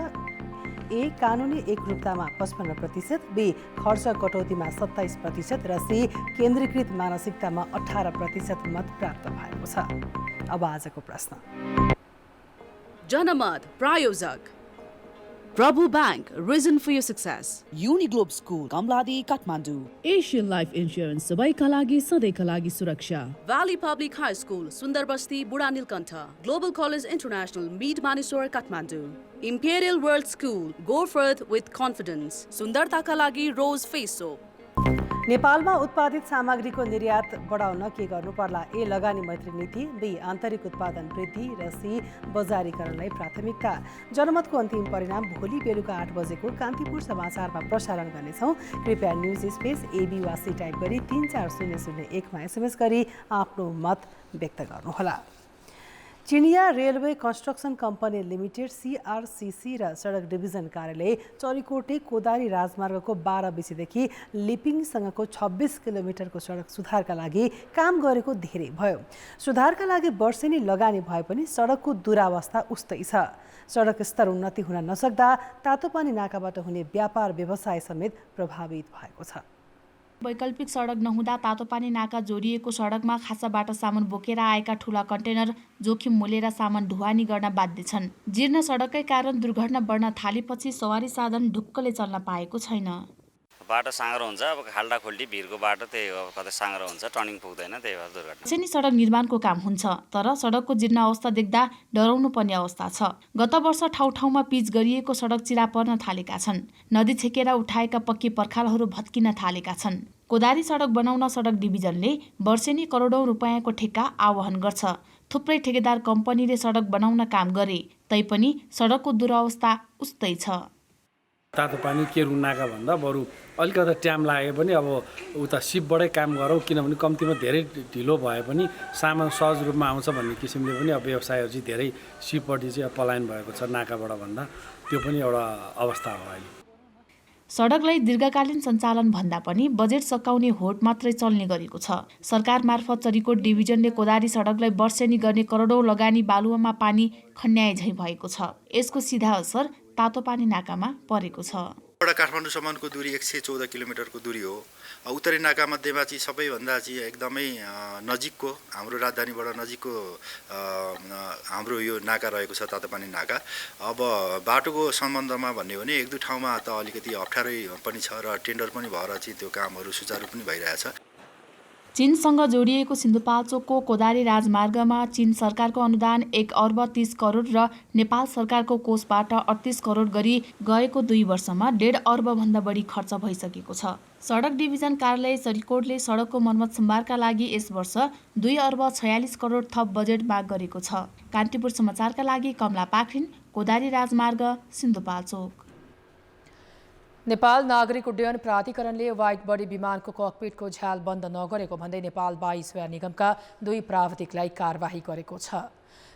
ए कानुनी एकरूपतामा 55%, बी खर्च कटौतीमा 27% र सी केन्द्रीकृत मानसिकतामा 18% मत प्राप्त भएको छ। अब आजको प्रश्न। जनमत प्रायोजक Prabhu Bank, reason for your success. Uniglobe School, Kamladi, Kathmandu. Asian Life Insurance, सबैका लागि सधैँका लागि सुरक्षा. Valley Public High School, Sundarbasti, Buda Nilkantha. Global College International, Meet Manesar, Kathmandu. Imperial World School, go forth with confidence. Sundartaka लागि Rose Face Soap. नेपालमा उत्पादित सामग्रीको निर्यात बढाउन के गर्नु पर्ला? ए लगानी मैत्री नीति, बी आन्तरिक उत्पादन वृद्धि र सी बजारीकरणलाई प्राथमिकता। जनमतको अन्तिम परिणाम भोलि बेलुका 8 बजेको कान्तिपुर समाचारमा प्रसारण गर्नेछौँ। कृपया न्युज स्पेस एबी वा सी टाइप गरी 34001 मा एसएमएस गरी आफ्नो मत व्यक्त गर्नुहोला। चिनिया railway construction company limited CRCC र सडक डिभिजन कार्यालय चरीकोटे कोदारी राजमार्गको 12 बिसीदेखि लिपिङसँगको 26 किलोमिटरको सडक सुधारका लागि काम गरेको धेरै भयो। सुधारका लागि वर्षेनी लगानी भए पनि सडकको दुरावस्था उस्तै छ। सडक स्तर उन्नति हुन नसक्दा तातोपानी नाकाबाट हुने व्यापार व्यवसाय समेत प्रभावित भएको छ। वैकल्पिक सडक नहुँदा तातोपानी नाका जोडिएको सडकमा खासाबाट सामान बोकेर आएका ठूला कन्टेनर जोखिम मोलेर सामान ढुवानी गर्न बाध्य छन्। जीर्ण सडककै कारण दुर्घटना बढ्न थालेपछि सवारी साधन ढुक्कले चल्न पाएको छैन। बाटो साँघरो हुन्छ, अब खाल्डा खुल्टी भिरको बाटो त्यही हो, कतै साँघरो हुन्छ, टर्निङ पुग्दैन, त्यही भएर दुर्घटना। चाहिँ नि सडक निर्माणको काम हुन्छ, तर सडकको जीर्ण अवस्था देख्दा डराउनु पर्ने अवस्था छ। गत वर्ष ठाउँ ठाउँमा पिच गरिएको सडक चिरा पर्न थालेका छन्। नदी छेकेर उठाएका पक्की पर्खालहरू भत्किन थालेका छन्। कोदारी सडक बनाउन सडक डिभिजनले वर्षेनी करोडौं रुपैयाँको ठेक्का आह्वान गर्छ। थुप्रै ठेकेदार कम्पनीले सडक बनाउन काम गरे, तैपनि सडकको दुरवस्था उस्तै छ। तातो पानी केरु नाका भन्दा बरु अलिकति टाइम लागे पनि अब उता सिपबाटै काम गरौँ, किनभने कम्तीमा धेरै ढिलो भए पनि सामान सहज रूपमा आउँछ भन्ने किसिमले पनि अब व्यवसायहरू चाहिँ धेरै सिपपट्टि चाहिँ पलायन भएको छ नाकाबाट भन्दा। त्यो पनि एउटा अवस्था हो अहिले। सडकलाई दीर्घकालीन सञ्चालन भन्दा पनि बजेट सकाउने होड मात्रै चल्ने गरेको छ। सरकार मार्फत चरीकोट डिभिजनले कोदारी सडकलाई वर्षेनी गर्ने करोडौं लगानी बालुवामा पानी खन्याए झैँ भएको छ। यसको सिधा असर तातो पानी नाकामा परेको छ। काठमाडौँसम्मको दूरी 114 किलोमिटरको दूरी हो। उत्तरी नाका मध्येमा चाहिँ सबैभन्दा चाहिँ एकदमै नजिकको हाम्रो राजधानीबाट नजिकको हाम्रो यो नाका रहेको छ, तातोपानी नाका। अब बाटोको सम्बन्धमा भन्ने हो भने 1-2 ठाउँमा त अलिकति अप्ठ्यारै पनि छ र टेन्डर पनि भएर चाहिँ त्यो कामहरू सुचारू पनि भइरहेछ। चीनसँग जोडिएको सिन्धुपाल्चोकको कोदारी राजमार्गमा चीन सरकारको अनुदान 1 अर्ब 30 करोड र नेपाल सरकारको कोषबाट 38 करोड गरी गएको 2 वर्षमा 1.5 अर्बभन्दा बढी खर्च भइसकेको छ। सडक डिभिजन कार्यालय चरीकोटले सडकको मर्मत सम्भारका लागि यस वर्ष 2 अर्ब 46 करोड थप बजेट माग गरेको छ। कान्तिपुर समाचारका लागि कमला पाखरिन, कोदारी राजमार्ग, सिन्धुपाल्चोक। नेपाल नागरिक उड्डयन प्राधिकरणले वाइड बडी विमानको ककपिटको झ्याल बन्द नगरेको भन्दै नेपाल वायुसेवा निगमका 2 प्राविधिकलाई कारबाही गरेको छ।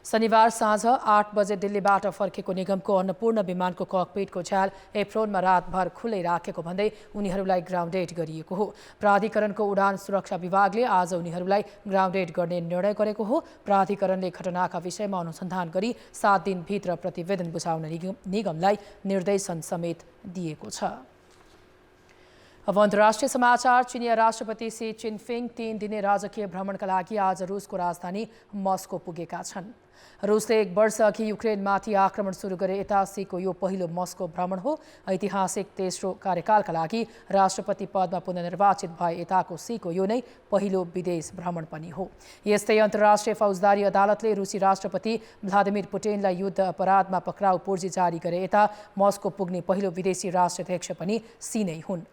शनिबार साँझ 8 बजे दिल्लीबाट फर्केको निगमको अन्नपूर्ण विमानको ककपिटको झ्याल एप्रोनमा रातभर खुल्लै राखेको भन्दै उनीहरूलाई ग्राउन्डेड गरिएको हो। प्राधिकरणको उडान सुरक्षा विभागले आज उनीहरूलाई ग्राउन्डेड गर्ने निर्णय गरेको हो। प्राधिकरणले घटनाका विषयमा अनुसन्धान गरी 7 दिनभित्र प्रतिवेदन बुझाउन निगमलाई निर्देशन समेत दिएको छ। अब अन्तर्राष्ट्रिय समाचार। चिनिया राष्ट्रपति सी जिनपिङ 3 दिने राजकीय भ्रमणका लागि आज रुसको राजधानी मस्को पुगेका छन्। रुसले 1 वर्ष अघि युक्रेनमाथि आक्रमण सुरु गरे यता सीको यो पहिलो मस्को भ्रमण हो। ऐतिहासिक तेस्रो कार्यकालका लागि राष्ट्रपति पदमा पुनर्निर्वाचित भए यताको सीको यो नै पहिलो विदेश भ्रमण पनि हो। यस्तै अन्तर्राष्ट्रिय फौजदारी अदालतले रुसी राष्ट्रपति भ्लादिमिर पुटिनलाई युद्ध अपराधमा पक्राउ पूर्जी जारी गरे यता मस्को पुग्ने पहिलो विदेशी राष्ट्राध्यक्ष पनि सी नै हुन्।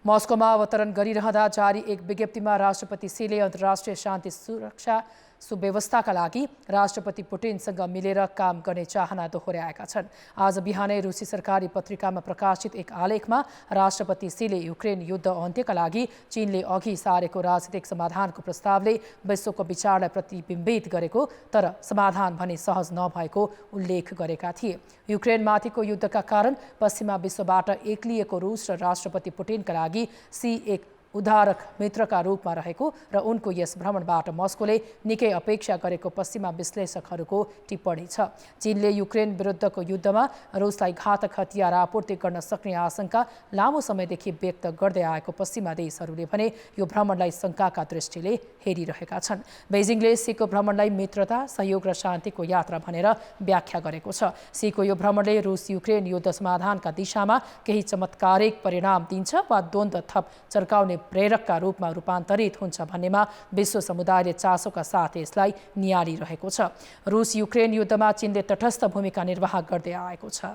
मस्कोमा अवतरण गरिरहँदा जारी एक विज्ञप्तिमा राष्ट्रपति सीले अन्तर्राष्ट्रिय शान्ति सुरक्षा सुव्यवस्थाका लागि राष्ट्रपति पुटिनसँग मिलेर काम गर्ने चाहना दोहोर्याएका छन्। आज बिहानै रुसी सरकारी पत्रिकामा प्रकाशित एक आलेखमा राष्ट्रपति सीले युक्रेन युद्ध अन्त्यका लागि चीनले अघि सारेको राजनीतिक समाधानको प्रस्तावले विश्वको विचारलाई प्रतिबिम्बित गरेको तर समाधान भने सहज नभएको उल्लेख गरेका थिए। युक्रेनमाथिको युद्धका कारण पश्चिमा विश्वबाट एक्लिएको रुस र राष्ट्रपति पुटिनका लागि सी एक उद्धारक मित्रका रूपमा रहेको र उनको यस भ्रमणबाट मस्कोले निकै अपेक्षा गरेको पश्चिमा विश्लेषकहरूको टिप्पणी छ। चीनले युक्रेन विरुद्धको युद्धमा रुसलाई घातक हतियार आपूर्ति गर्न सक्ने आशंका लामो समयदेखि व्यक्त गर्दै आएको पश्चिमा देशहरूले भने यो भ्रमणलाई शङ्काका दृष्टिले हेरिरहेका छन्। बेजिङले सीको भ्रमणलाई मित्रता, सहयोग र शान्तिको यात्रा भनेर व्याख्या गरेको छ। सीको यो भ्रमणले रुस युक्रेन युद्ध समाधानका दिशामा केही चमत्कारिक परिणाम दिन्छ वा द्वन्द्व थप चर्काउने प्रेरकका रूपमा रूपान्तरित हुन्छ भन्नेमा विश्व समुदायले चासोका साथ यसलाई नियालिरहेको छ। रुस युक्रेन युद्धमा चीनले तटस्थ भूमिका निर्वाह गर्दै आएको छ।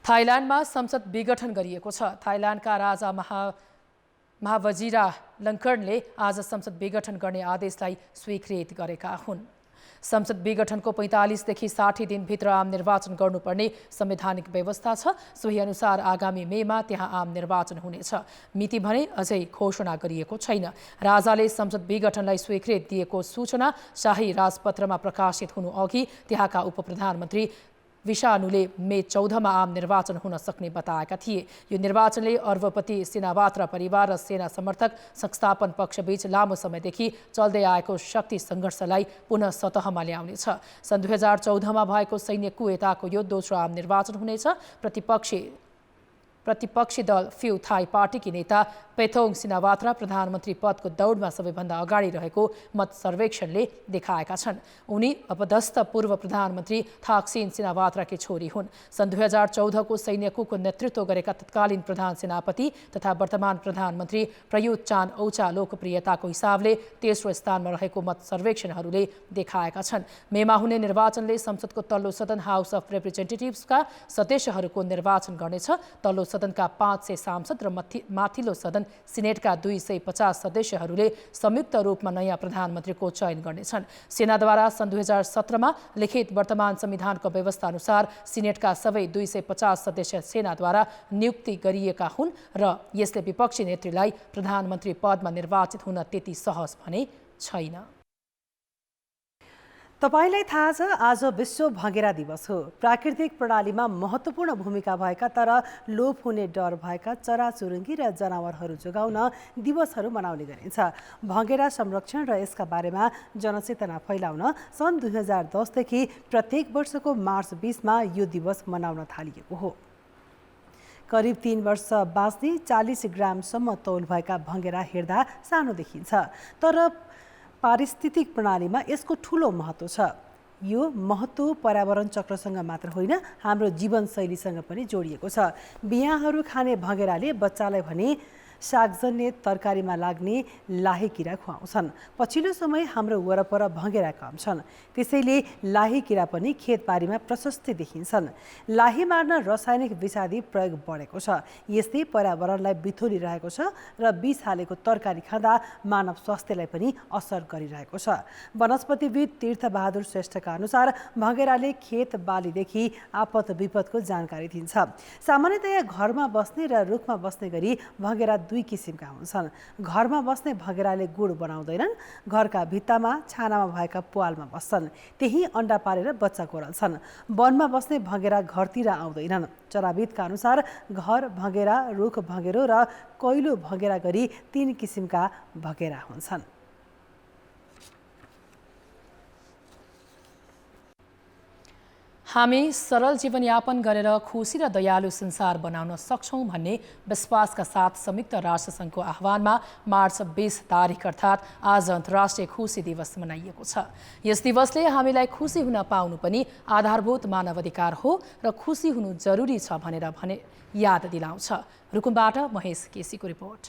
थाइल्यान्डमा संसद विघटन गरिएको छ। थाइल्यान्डका राजा महावजिरा लङ्कर्नले आज संसद विघटन गर्ने आदेशलाई स्वीकृत गरेका हुन्। संसद विघटनको 45 देखि 60 दिनभित्र आम निर्वाचन गर्नुपर्ने संवैधानिक व्यवस्था छ। सोही अनुसार आगामी मेमा त्यहाँ आम निर्वाचन हुनेछ। मिति भने अझै घोषणा गरिएको छैन। राजाले संसद विघटनलाई स्वीकृत दिएको सूचना शाही राजपत्रमा प्रकाशित हुनु अघि त्यहाँका उपप्रधानमन्त्री विषानुले मे 14 आम निर्वाचन हुन सक्ने बताएका थिए। यो निर्वाचनले अर्बपति सेनावात्रा परिवार र सेना समर्थक संस्थापन पक्षबीच लामो समयदेखि चल्दै आएको शक्ति सङ्घर्षलाई पुनः सतहमा ल्याउनेछ। सन् 2014 भएको सैन्य कुयताको यो दोस्रो आम निर्वाचन हुनेछ। प्रतिपक्षी दल फ्यू थाई पार्टीकी नेता पेथोङ सिनावात्रा प्रधानमन्त्री पदको दौडमा सबैभन्दा अगाडि रहेको मत सर्वेक्षणले देखाएका छन्। उनी अपदस्थ पूर्व प्रधानमन्त्री थाक्सिन सिनावात्राकी छोरी हुन्। सन् 2014 को सैन्य कुको नेतृत्व गरेका तत्कालीन प्रधान सेनापति तथा वर्तमान प्रधानमन्त्री प्रयुत चान औचा लोकप्रियताको हिसाबले तेस्रो स्थानमा रहेको मत सर्वेक्षणहरूले देखाएका छन्। मेमा हुने निर्वाचनले संसदको तल्लो सदन हाउस अफ रिप्रेजेन्टेटिभ्सका सदस्यहरूको निर्वाचन गर्नेछ। तल्लो सदनका 500 सांसद र माथिल्लो सदन सिनेटका 250 सदस्यहरूले संयुक्त रूपमा नयाँ प्रधानमन्त्रीको चयन गर्नेछन्। सेनाद्वारा सन् 2017मा लिखित वर्तमान संविधानको व्यवस्था अनुसार सिनेटका सबै 250 सदस्य सेनाद्वारा नियुक्ति गरिएका हुन् र यसले विपक्षी नेत्रीलाई प्रधानमन्त्री पदमा निर्वाचित हुन त्यति सहज भने छैन। तपाईलाई थाहा छ आज विश्व भँगेरा दिवस हो। प्राकृतिक प्रणालीमा महत्त्वपूर्ण भूमिका भएका तर लोप हुने डर भएका चराचुरुङ्गी र जनावरहरू जोगाउन दिवसहरू मनाउने गरिन्छ। भँगेरा संरक्षण र यसका बारेमा जनचेतना फैलाउन सन् 2010 देखि प्रत्येक वर्षको मार्च 20 मा यो दिवस मनाउन थालिएको हो। करिब 3 वर्ष बाँच्ने 40 ग्रामसम्म तौल भएका भँगेरा हेर्दा सानो देखिन्छ, तर पारिस्थितिक प्रणालीमा यसको ठूलो महत्त्व छ। यो महत्त्व पर्यावरण चक्रसँग मात्र होइन, हाम्रो जीवनशैलीसँग पनि जोडिएको छ। बियाँहरू खाने भँगेराले बच्चालाई भने सागजन्य तरकारीमा लाग्ने लाही किरा खुवाउँछन्। पछिल्लो समय हाम्रो वरपर भँगेरा कम छन्, त्यसैले लाही किरा पनि खेतबारीमा प्रशस्तै देखिन्छन्। लाही मार्न रासायनिक विषादी प्रयोग बढेको छ। यसले पर्यावरणलाई बिथोलिरहेको छ र विष हालेको तरकारी खाँदा मानव स्वास्थ्यलाई पनि असर गरिरहेको छ। वनस्पतिविद तीर्थबहादुर श्रेष्ठका अनुसार भँगेराले खेत बालीदेखि आपद विपदको जानकारी दिन्छ। सामान्यतया घरमा बस्ने र रुखमा बस्ने गरी भँगेरा 2 किसिमका हुन्छन्। घरमा बस्ने भँगेराले गुड बनाउँदैनन्, घरका भित्तामा छानामा भएका पुवालमा बस्छन्, त्यही अन्डा पारेर बच्चा कोरल्छन्। वनमा बस्ने भँगेरा घरतिर आउँदैनन्। चराविदका अनुसार घर भँगेरा, रुख भँगेरो र कोइलो भँगेरा गरी 3 किसिमका भँगेरा हुन्छन्। हामी सरल जीवनयापन गरेर खुसी र दयालु संसार बनाउन सक्छौं भन्ने विश्वासका साथ संयुक्त राष्ट्रसङ्घको आह्वानमा मार्च 20 तारिक अर्थात् आज अन्तर्राष्ट्रिय खुसी दिवस मनाइएको छ। यस दिवसले हामीलाई खुसी हुन पाउनु पनि आधारभूत मानव अधिकार हो र खुसी हुनु जरुरी छ भनेर याद दिलाउँछ। रुकुमबाट महेश केसीको रिपोर्ट।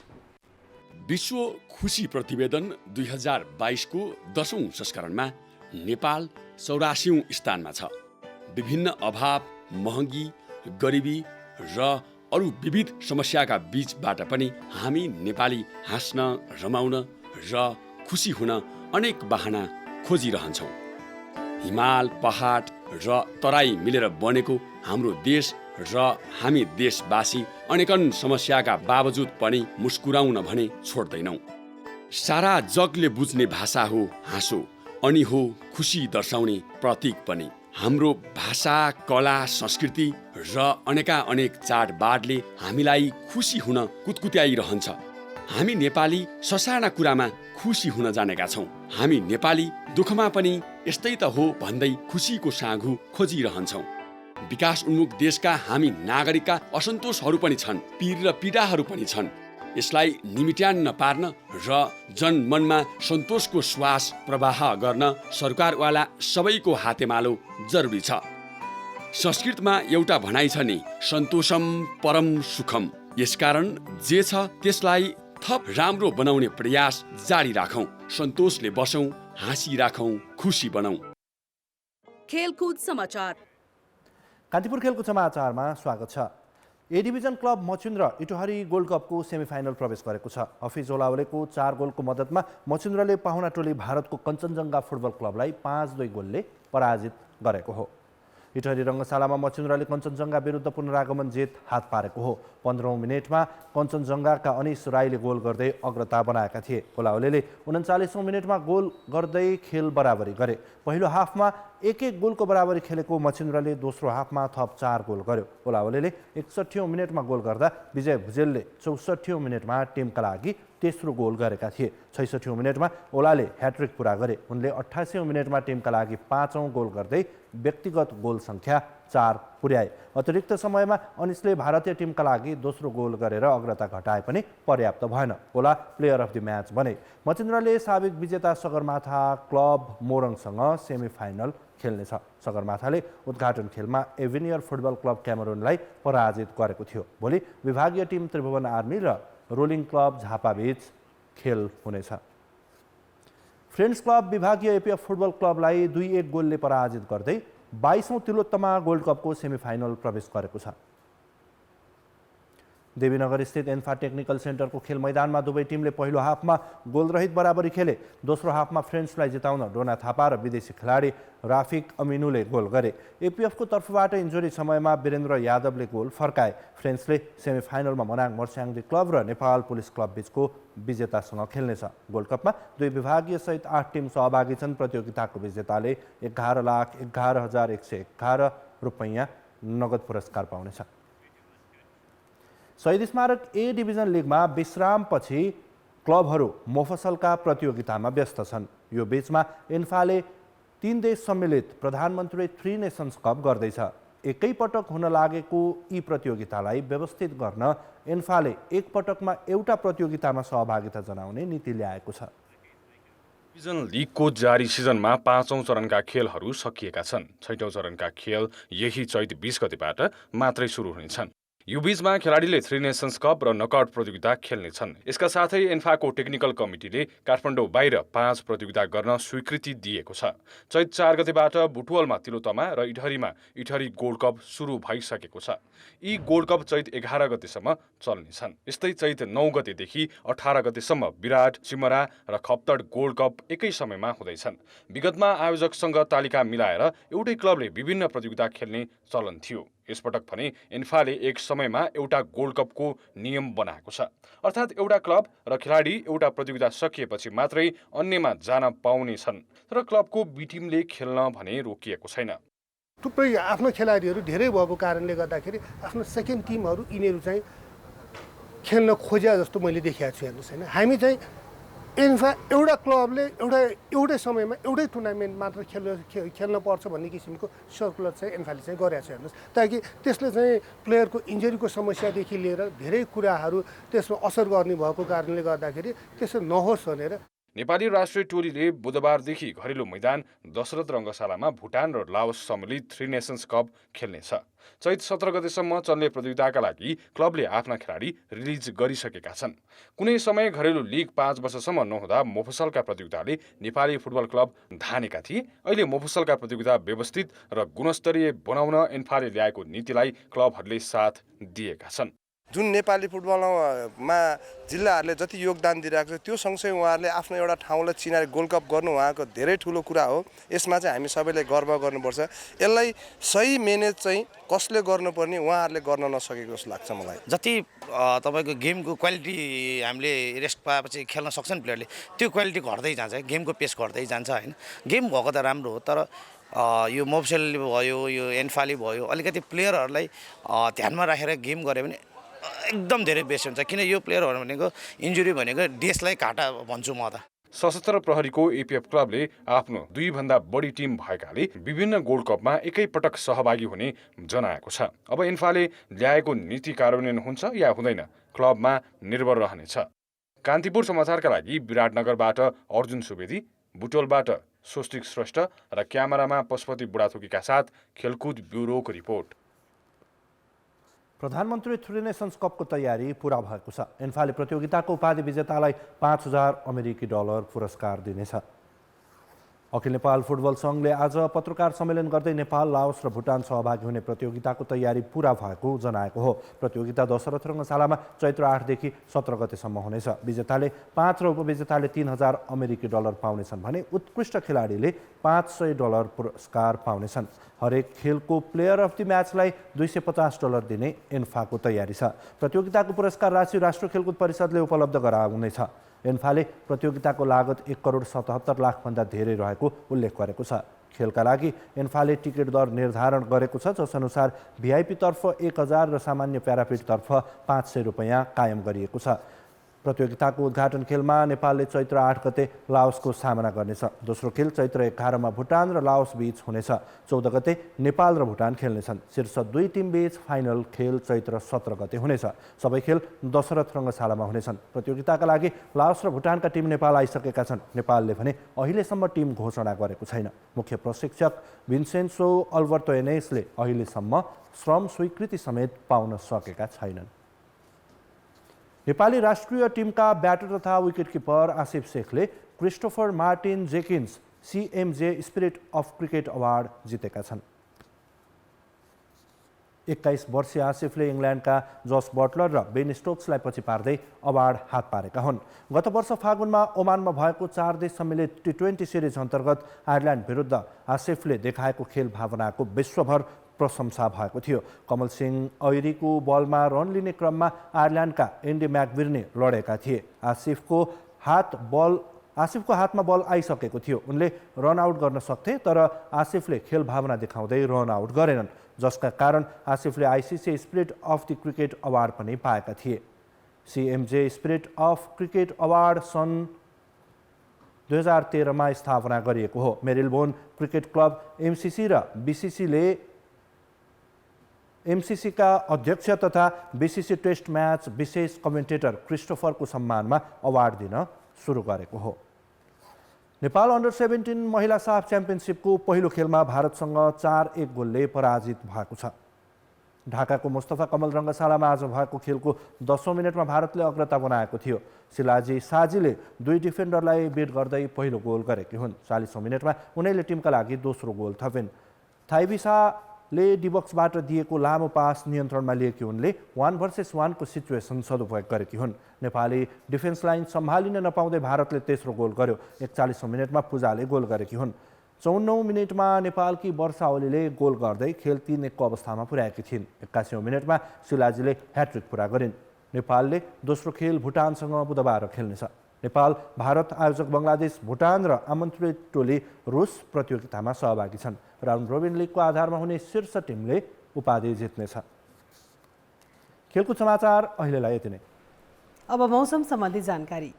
विश्व खुसी प्रतिवेदन 2022 को 10औं संस्करणमा नेपाल 84औं स्थानमा छ। विभिन्न अभाव, महँगी, गरिबी र अरू विविध समस्याका बीचबाट पनि हामी नेपाली हाँस्न, रमाउन र खुसी हुन अनेक बहाना खोजिरहन्छौँ। हिमाल, पहाड र तराई मिलेर बनेको हाम्रो देश र हामी देशवासी अनेकन समस्याका बावजुद पनि मुस्कुराउन भने छोड्दैनौँ। सारा जगले बुझ्ने भाषा हो हाँसो, अनि हो खुसी दर्शाउने प्रतीक पनि। हाम्रो भाषा, कला, संस्कृति र अनेक चाडबाडले हामीलाई खुसी हुन कुतकुत्याइरहन्छ। हामी नेपाली ससाना कुरामा खुसी हुन जानेका छौँ। हामी नेपाली दुःखमा पनि यस्तै त हो भन्दै खुसीको साँघु खोजिरहन्छौँ। विकास उन्मुख देशका हामी नागरिकका असन्तोषहरू पनि छन्, पीर र पीडाहरू पनि छन्। यसलाई निमिट्यान्न पार्न र जनमनमा सन्तोषको श्वास प्रवाह गर्न सरकारवाला सबैको हातेमालो जरुरी छ। संस्कृतमा एउटा भनाइ छ नि, सन्तोषम परम सुखम। यसकारण जे छ त्यसलाई थप राम्रो बनाउने प्रयास जारी राखौं। सन्तोषले बसौं, हाँसी राखौं, खुसी बनाऊ। खेलकुद समाचार। कान्तिपुर खेलकुद समाचारमा स्वागत छ। A division club Machindra Itahari gold कपको सेमिफाइनल प्रवेश गरेको छ। हफिज ओलावलेको 4 गोलको मद्दतमा मचिन्द्रले पाहुना टोली भारतको कञ्चनजङ्घा फुटबल क्लबलाई 5-2 गोलले पराजित गरेको हो। इटहरी रङ्गशालामा मचिन्द्रले कञ्चनजङ्घा विरुद्ध पुनरागमन जित हात पारेको हो। 15औं मिनेटमा कञ्चनजङ्घाका अनिस राईले गोल गर्दै अग्रता बनाएका थिए। ओलावलेले 39औं मिनेटमा गोल गर्दै खेल बराबरी गरे। पहिलो हाफमा 1-1 गोलको बराबरी खेलेको मचिन्द्रले दोस्रो हाफमा थप 4 गोल गर्यो। ओलावलेले 61औं मिनेटमा गोल गर्दा विजय भुजेलले 64औं मिनेटमा टिमका लागि तेस्रो गोल गरेका थिए। 66औं मिनेटमा ओलाले ह्याट्रिक पुरा गरे। उनले 88औं मिनेटमा टिमका लागि 5औं गोल गर्दै व्यक्तिगत गोल सङ्ख्या 4 पुर्याए। अतिरिक्त समयमा अनिसले भारतीय टिमका लागि दोस्रो गोल गरेर अग्रता घटाए पनि पर्याप्त भएन। Ola player of the match बने। मचिन्द्रले साबिक विजेता सगरमाथा क्लब मोरङसँग सेमिफाइनल खेल्नेछ। सगरमाथाले उद्घाटन खेलमा एभिनियर फुटबल क्लब क्यामेरुनलाई पराजित गरेको थियो। भोलि विभागीय टिम त्रिभुवन आर्मी र रोलिङ क्लब झापाबीच खेल हुनेछ। फ्रेन्ड्स क्लब विभागीय एपिएफ फुटबल क्लबलाई 2-1 गोलले पराजित गर्दै 22औं तिलोत्तमा गोल्ड कपको सेमिफाइनल प्रवेश गरेको छ। देवीनगर स्थित एन्फा टेक्निकल सेन्टरको खेल मैदानमा दुवै टिमले पहिलो हाफमा गोलरहित बराबरी खेले। दोस्रो हाफमा फ्रेन्ड्सलाई जिताउन डोना थापा र विदेशी खेलाडी राफिक अमिनुले गोल गरे। एपिएफको तर्फबाट इन्जुरी समयमा वीरेन्द्र यादवले गोल फर्काए। फ्रेन्ड्सले सेमिफाइनलमा मनाङ मर्स्याङ्दी क्लब र नेपाल पुलिस क्लब बीचको विजेतासँग खेल्नेछ। गोल्ड कपमा 2 विभागीय सहित 8 टिम सहभागी छन्। प्रतियोगिताको विजेताले 11,11,111 रुपैयाँ नगद पुरस्कार पाउनेछ। शहीद स्मारक ए डिभिजन लिगमा विश्रामपछि क्लबहरू मोफसलका प्रतियोगितामा व्यस्त छन्। यो बीचमा इन्फाले 3 देश सम्मिलित प्रधानमन्त्री 3 नेसन्स कप गर्दैछ। एकैपटक हुन लागेको यी प्रतियोगितालाई व्यवस्थित गर्न इन्फाले एक पटकमा एउटा प्रतियोगितामा सहभागिता जनाउने नीति ल्याएको छ। डिभिजन लिगको जारी सिजनमा 5औं चरणका खेलहरू सकिएका छन्। 6औं चरणका खेल यही चैत 20 गतेबाट मात्रै सुरु हुनेछन्। यो बीचमा खेलाडीले 3 नेसन्स कप र नकआउट प्रतियोगिता खेल्नेछन्। यसका साथै एन्फाको टेक्निकल कमिटीले काठमाडौँ बाहिर 5 प्रतियोगिता गर्न स्वीकृति दिएको छ। चैत 4 गतेबाट बुटवलमा तिलोत्तमा र इटहरीमा इटहरी गोल्ड कप सुरु भइसकेको छ। यी गोल्ड कप चैत 11 गतेसम्म चल्नेछन्। यस्तै चैत 9 गतेदेखि 18 गतेसम्म विराट, सिमरा र खप्तड गोल्ड कप एकै समयमा हुँदैछन्। विगतमा आयोजकसँग तालिका मिलाएर एउटै क्लबले विभिन्न प्रतियोगिता खेल्ने चलन थियो। यसपटक भने इन्फाले एक समयमा एउटा गोल्ड कपको नियम बनाएको छ। अर्थात् एउटा क्लब र खेलाडी एउटा प्रतियोगिता सकिएपछि मात्रै अन्यमा जान पाउने छन्। तर क्लबको बी टिमले खेल्न भने रोकिएको छैन। थुप्रै आफ्नो खेलाडीहरू धेरै भएको कारणले गर्दाखेरि आफ्नो सेकेन्ड टिमहरू यिनीहरू चाहिँ खेल्न खोजे जस्तो मैले देखेको छु। हेर्नुहोस् होइन, हामी चाहिँ इन्फा एउटा क्लबले एउटै समयमा एउटै टुर्नामेन्ट मात्र खेल्न पर्छ भन्ने किसिमको सर्कुलर चाहिँ इन्फाले चाहिँ गरेको छ। हेर्नुहोस्, ताकि त्यसले चाहिँ प्लेयरको इन्जुरीको समस्यादेखि लिएर धेरै कुराहरू त्यसमा असर गर्ने भएको कारणले गर्दाखेरि त्यसो नहोस् भनेर नेपाली राष्ट्रिय टोलीले बुधबारदेखि घरेलु मैदान दशरथ रङ्गशालामा भुटान र लाओस सम्मिलित 3 नेसन्स कप खेल्नेछ। चैत 17 गतेसम्म चल्ने प्रतियोगिताका लागि क्लबले आफ्ना खेलाडी रिलिज गरिसकेका छन्। कुनै समय घरेलु लिग 5 वर्षसम्म नहुँदा मोफसलका प्रतियोगिताले नेपाली फुटबल क्लब धानेका थिए। अहिले मोफसलका प्रतियोगिता व्यवस्थित र गुणस्तरीय बनाउन इन्फाले ल्याएको नीतिलाई क्लबहरूले साथ दिएका छन्। जुन नेपाली फुटबलमा जिल्लाहरूले जति योगदान दिइरहेको छ त्यो सँगसँगै उहाँहरूले आफ्नो एउटा ठाउँलाई चिनाएर गोल्ड कप गर्नु उहाँको धेरै ठुलो कुरा हो। यसमा चाहिँ हामी सबैले गर्व गर्नुपर्छ। यसलाई सही म्यानेज चाहिँ कसले गर्नुपर्ने उहाँहरूले गर्न नसकेको जस्तो लाग्छ मलाई। जति तपाईँको गेमको क्वालिटी हामीले रेस्ट पाएपछि खेल्न सक्छ नि प्लेयरले, त्यो क्वालिटी घट्दै जान्छ, गेमको पेस घट्दै जान्छ होइन। गेम भएको त राम्रो हो, तर यो मोफसेलले भयो, यो एन्फाले भयो, अलिकति प्लेयरहरूलाई ध्यानमा राखेर गेम गऱ्यो भने एकदम धेरै बेस्ट हुन्छ। किन यो प्लेयरहरू भनेको इन्जुरी भनेको देशलाई घाटा भन्छु म त। सशस्त्र प्रहरीको एपिएफ क्लबले आफ्नो 2 भन्दा बढी टिम भएकाले विभिन्न गोल्ड कपमा एकै पटक सहभागी हुने जनाएको छ। अब इन्फाले ल्याएको नीति कार्यान्वयन हुन्छ या हुँदैन, क्लबमा निर्भर रहनेछ। कान्तिपुर समाचारका लागि विराटनगरबाट अर्जुन सुवेदी, बुटोलबाट स्वस्तिक श्रेष्ठ र क्यामेरामा पशुपति बुढाथोकीका साथ खेलकुद ब्युरोको रिपोर्ट। प्रधानमन्त्री 3 नेसन्स कपको तयारी पूरा भएको छ। इन्फाले प्रतियोगिताको उपाधि विजेतालाई $5,000 पुरस्कार दिनेछ। अखिल नेपाल फुटबल सङ्घले आज पत्रकार सम्मेलन गर्दै नेपाल, लाओस र भुटान सहभागी हुने प्रतियोगिताको तयारी पूरा भएको जनाएको हो। प्रतियोगिता दशरथ रङ्गशालामा चैत्र 8 देखि 17 गतेसम्म हुनेछ। विजेताले 5 र उपविजेताले $3,000 पाउनेछन् भने उत्कृष्ट खेलाडीले $500 पुरस्कार पाउनेछन्। हरेक खेलको प्लेयर अफ द म्याचलाई $250 दिने इन्फाको तयारी छ। प्रतियोगिताको पुरस्कार राशि राष्ट्रिय खेलकुद परिषदले उपलब्ध गराउनेछ। इन्फाले प्रतियोगिताको लागत $1,77,00,000 भन्दा धेरै रहेको उल्लेख गरेको छ। खेलका लागि इन्फाले टिकट दर निर्धारण गरेको छ, जसअनुसार भिआइपी तर्फ 1,000 र सामान्य प्यारापिट तर्फ ₹500 कायम गरिएको छ। प्रतियोगिताको उद्घाटन खेलमा नेपालले चैत्र 8 गते लाओसको सामना गर्नेछ। दोस्रो खेल चैत्र 11 मा भुटान र लाओस बीच हुनेछ। 14 गते नेपाल र भुटान खेल्नेछन्। शीर्ष 2 टिम बीच फाइनल खेल चैत्र 17 गते हुनेछ। सबै खेल दशरथ रङ्गशालामा हुनेछन्। प्रतियोगिताका लागि लाओस र भुटानका टिम नेपाल आइसकेका छन्। नेपालले भने अहिलेसम्म टिम घोषणा गरेको छैन। मुख्य प्रशिक्षक भिन्सेन्सो अल्बर्तो एनेसले अहिलेसम्म श्रम स्वीकृति समेत पाउन सकेका छैनन्। नेपाली राष्ट्रिय टिमका ब्याटर तथा विकेटकिपर आसिफ शेखले Christopher Martin Jenkins CMJ spirit of cricket award जितेका छन्। 21 वर्षीय आसिफले इङ्ल्यान्डका जस बटलर र बेन स्टोक्सलाई पछि पार्दै अवार्ड हात पारेका हुन्। गत वर्ष फागुनमा ओमानमा भएको 4 देश सम्मिलित T20 सिरिज अन्तर्गत आयरल्यान्ड विरुद्ध आसिफले देखाएको खेल भावनाको विश्वभर प्रशंसा भएको थियो। कमल सिंह ऐरीको बलमा रन लिने क्रममा आयरल्यान्डका एन्डी म्याकबिर्ने लडेका थिए। आसिफको हातमा बल आइसकेको थियो। उनले रन आउट गर्न सक्थे, तर आसिफले खेल भावना देखाउँदै रन आउट गरेनन्, जसका कारण आसिफले ICC spirit of the cricket award पनि पाएका थिए। CMJ spirit of cricket award सन् 2013 मा स्थापना गरिएको हो। मेरिलबोन क्रिकेट क्लब MCC र BCCले MCC का अध्यक्ष तथा BCC टेस्ट म्याच विशेष कमेन्टेटर क्रिस्टोफरको सम्मानमा अवार्ड दिन सुरु गरेको हो। नेपाल अन्डर 17 महिला साफ च्याम्पियनसिपको पहिलो खेलमा भारतसँग 4-1 गोलले पराजित भएको छ। ढाकाको मुस्तफा कमल रङ्गशालामा आज भएको खेलको 10औं मिनेटमा भारतले अग्रता बनाएको थियो। शिलाजी साजीले 2 डिफेन्डरलाई बिट गर्दै पहिलो गोल गरेकी हुन्। 40औं मिनेटमा उनैले टिमका लागि दोस्रो गोल थपिन्। थाइबिसाले डिबक्सबाट दिएको लामो पास नियन्त्रणमा लिएकी उनले 1 भर्सेस 1 को सिचुएसन सदुपयोग गरेकी हुन्। नेपाली डिफेन्स लाइन सम्हालिन नपाउँदै भारतले तेस्रो गोल गर्यो। 41औं मिनेटमा पूजाले गोल गरेकी हुन्। 54औं मिनेटमा नेपालकी वर्षा ओलीले गोल गर्दै खेल 3-1 को अवस्थामा पुर्याएकी थिइन्। 81औं मिनेटमा शिलाजीले ह्याट्रिक पुरा गरिन्। नेपालले दोस्रो खेल भुटानसँग बुधबार खेल्नेछ। नेपाल, भारत, आयोजक बङ्गलादेश, भुटान र आमन्त्रित टोली रुस प्रतियोगितामा सहभागी छन्। राउन्ड रोबिन लिगको आधारमा हुने शीर्ष टिमले उपाधि जित्नेछ। खेलकुद समाचार अहिलेलाई यति नै। अब मौसम सम्बन्धी जानकारी।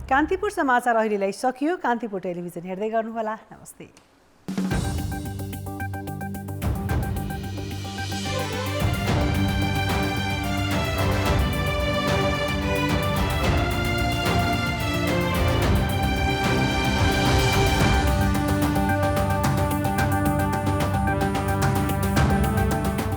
कान्तिपुर समाचार अहिलेलाई सकियो। कान्तिपुर टेलिभिजन हेर्दै गर्नुहोला। नमस्ते।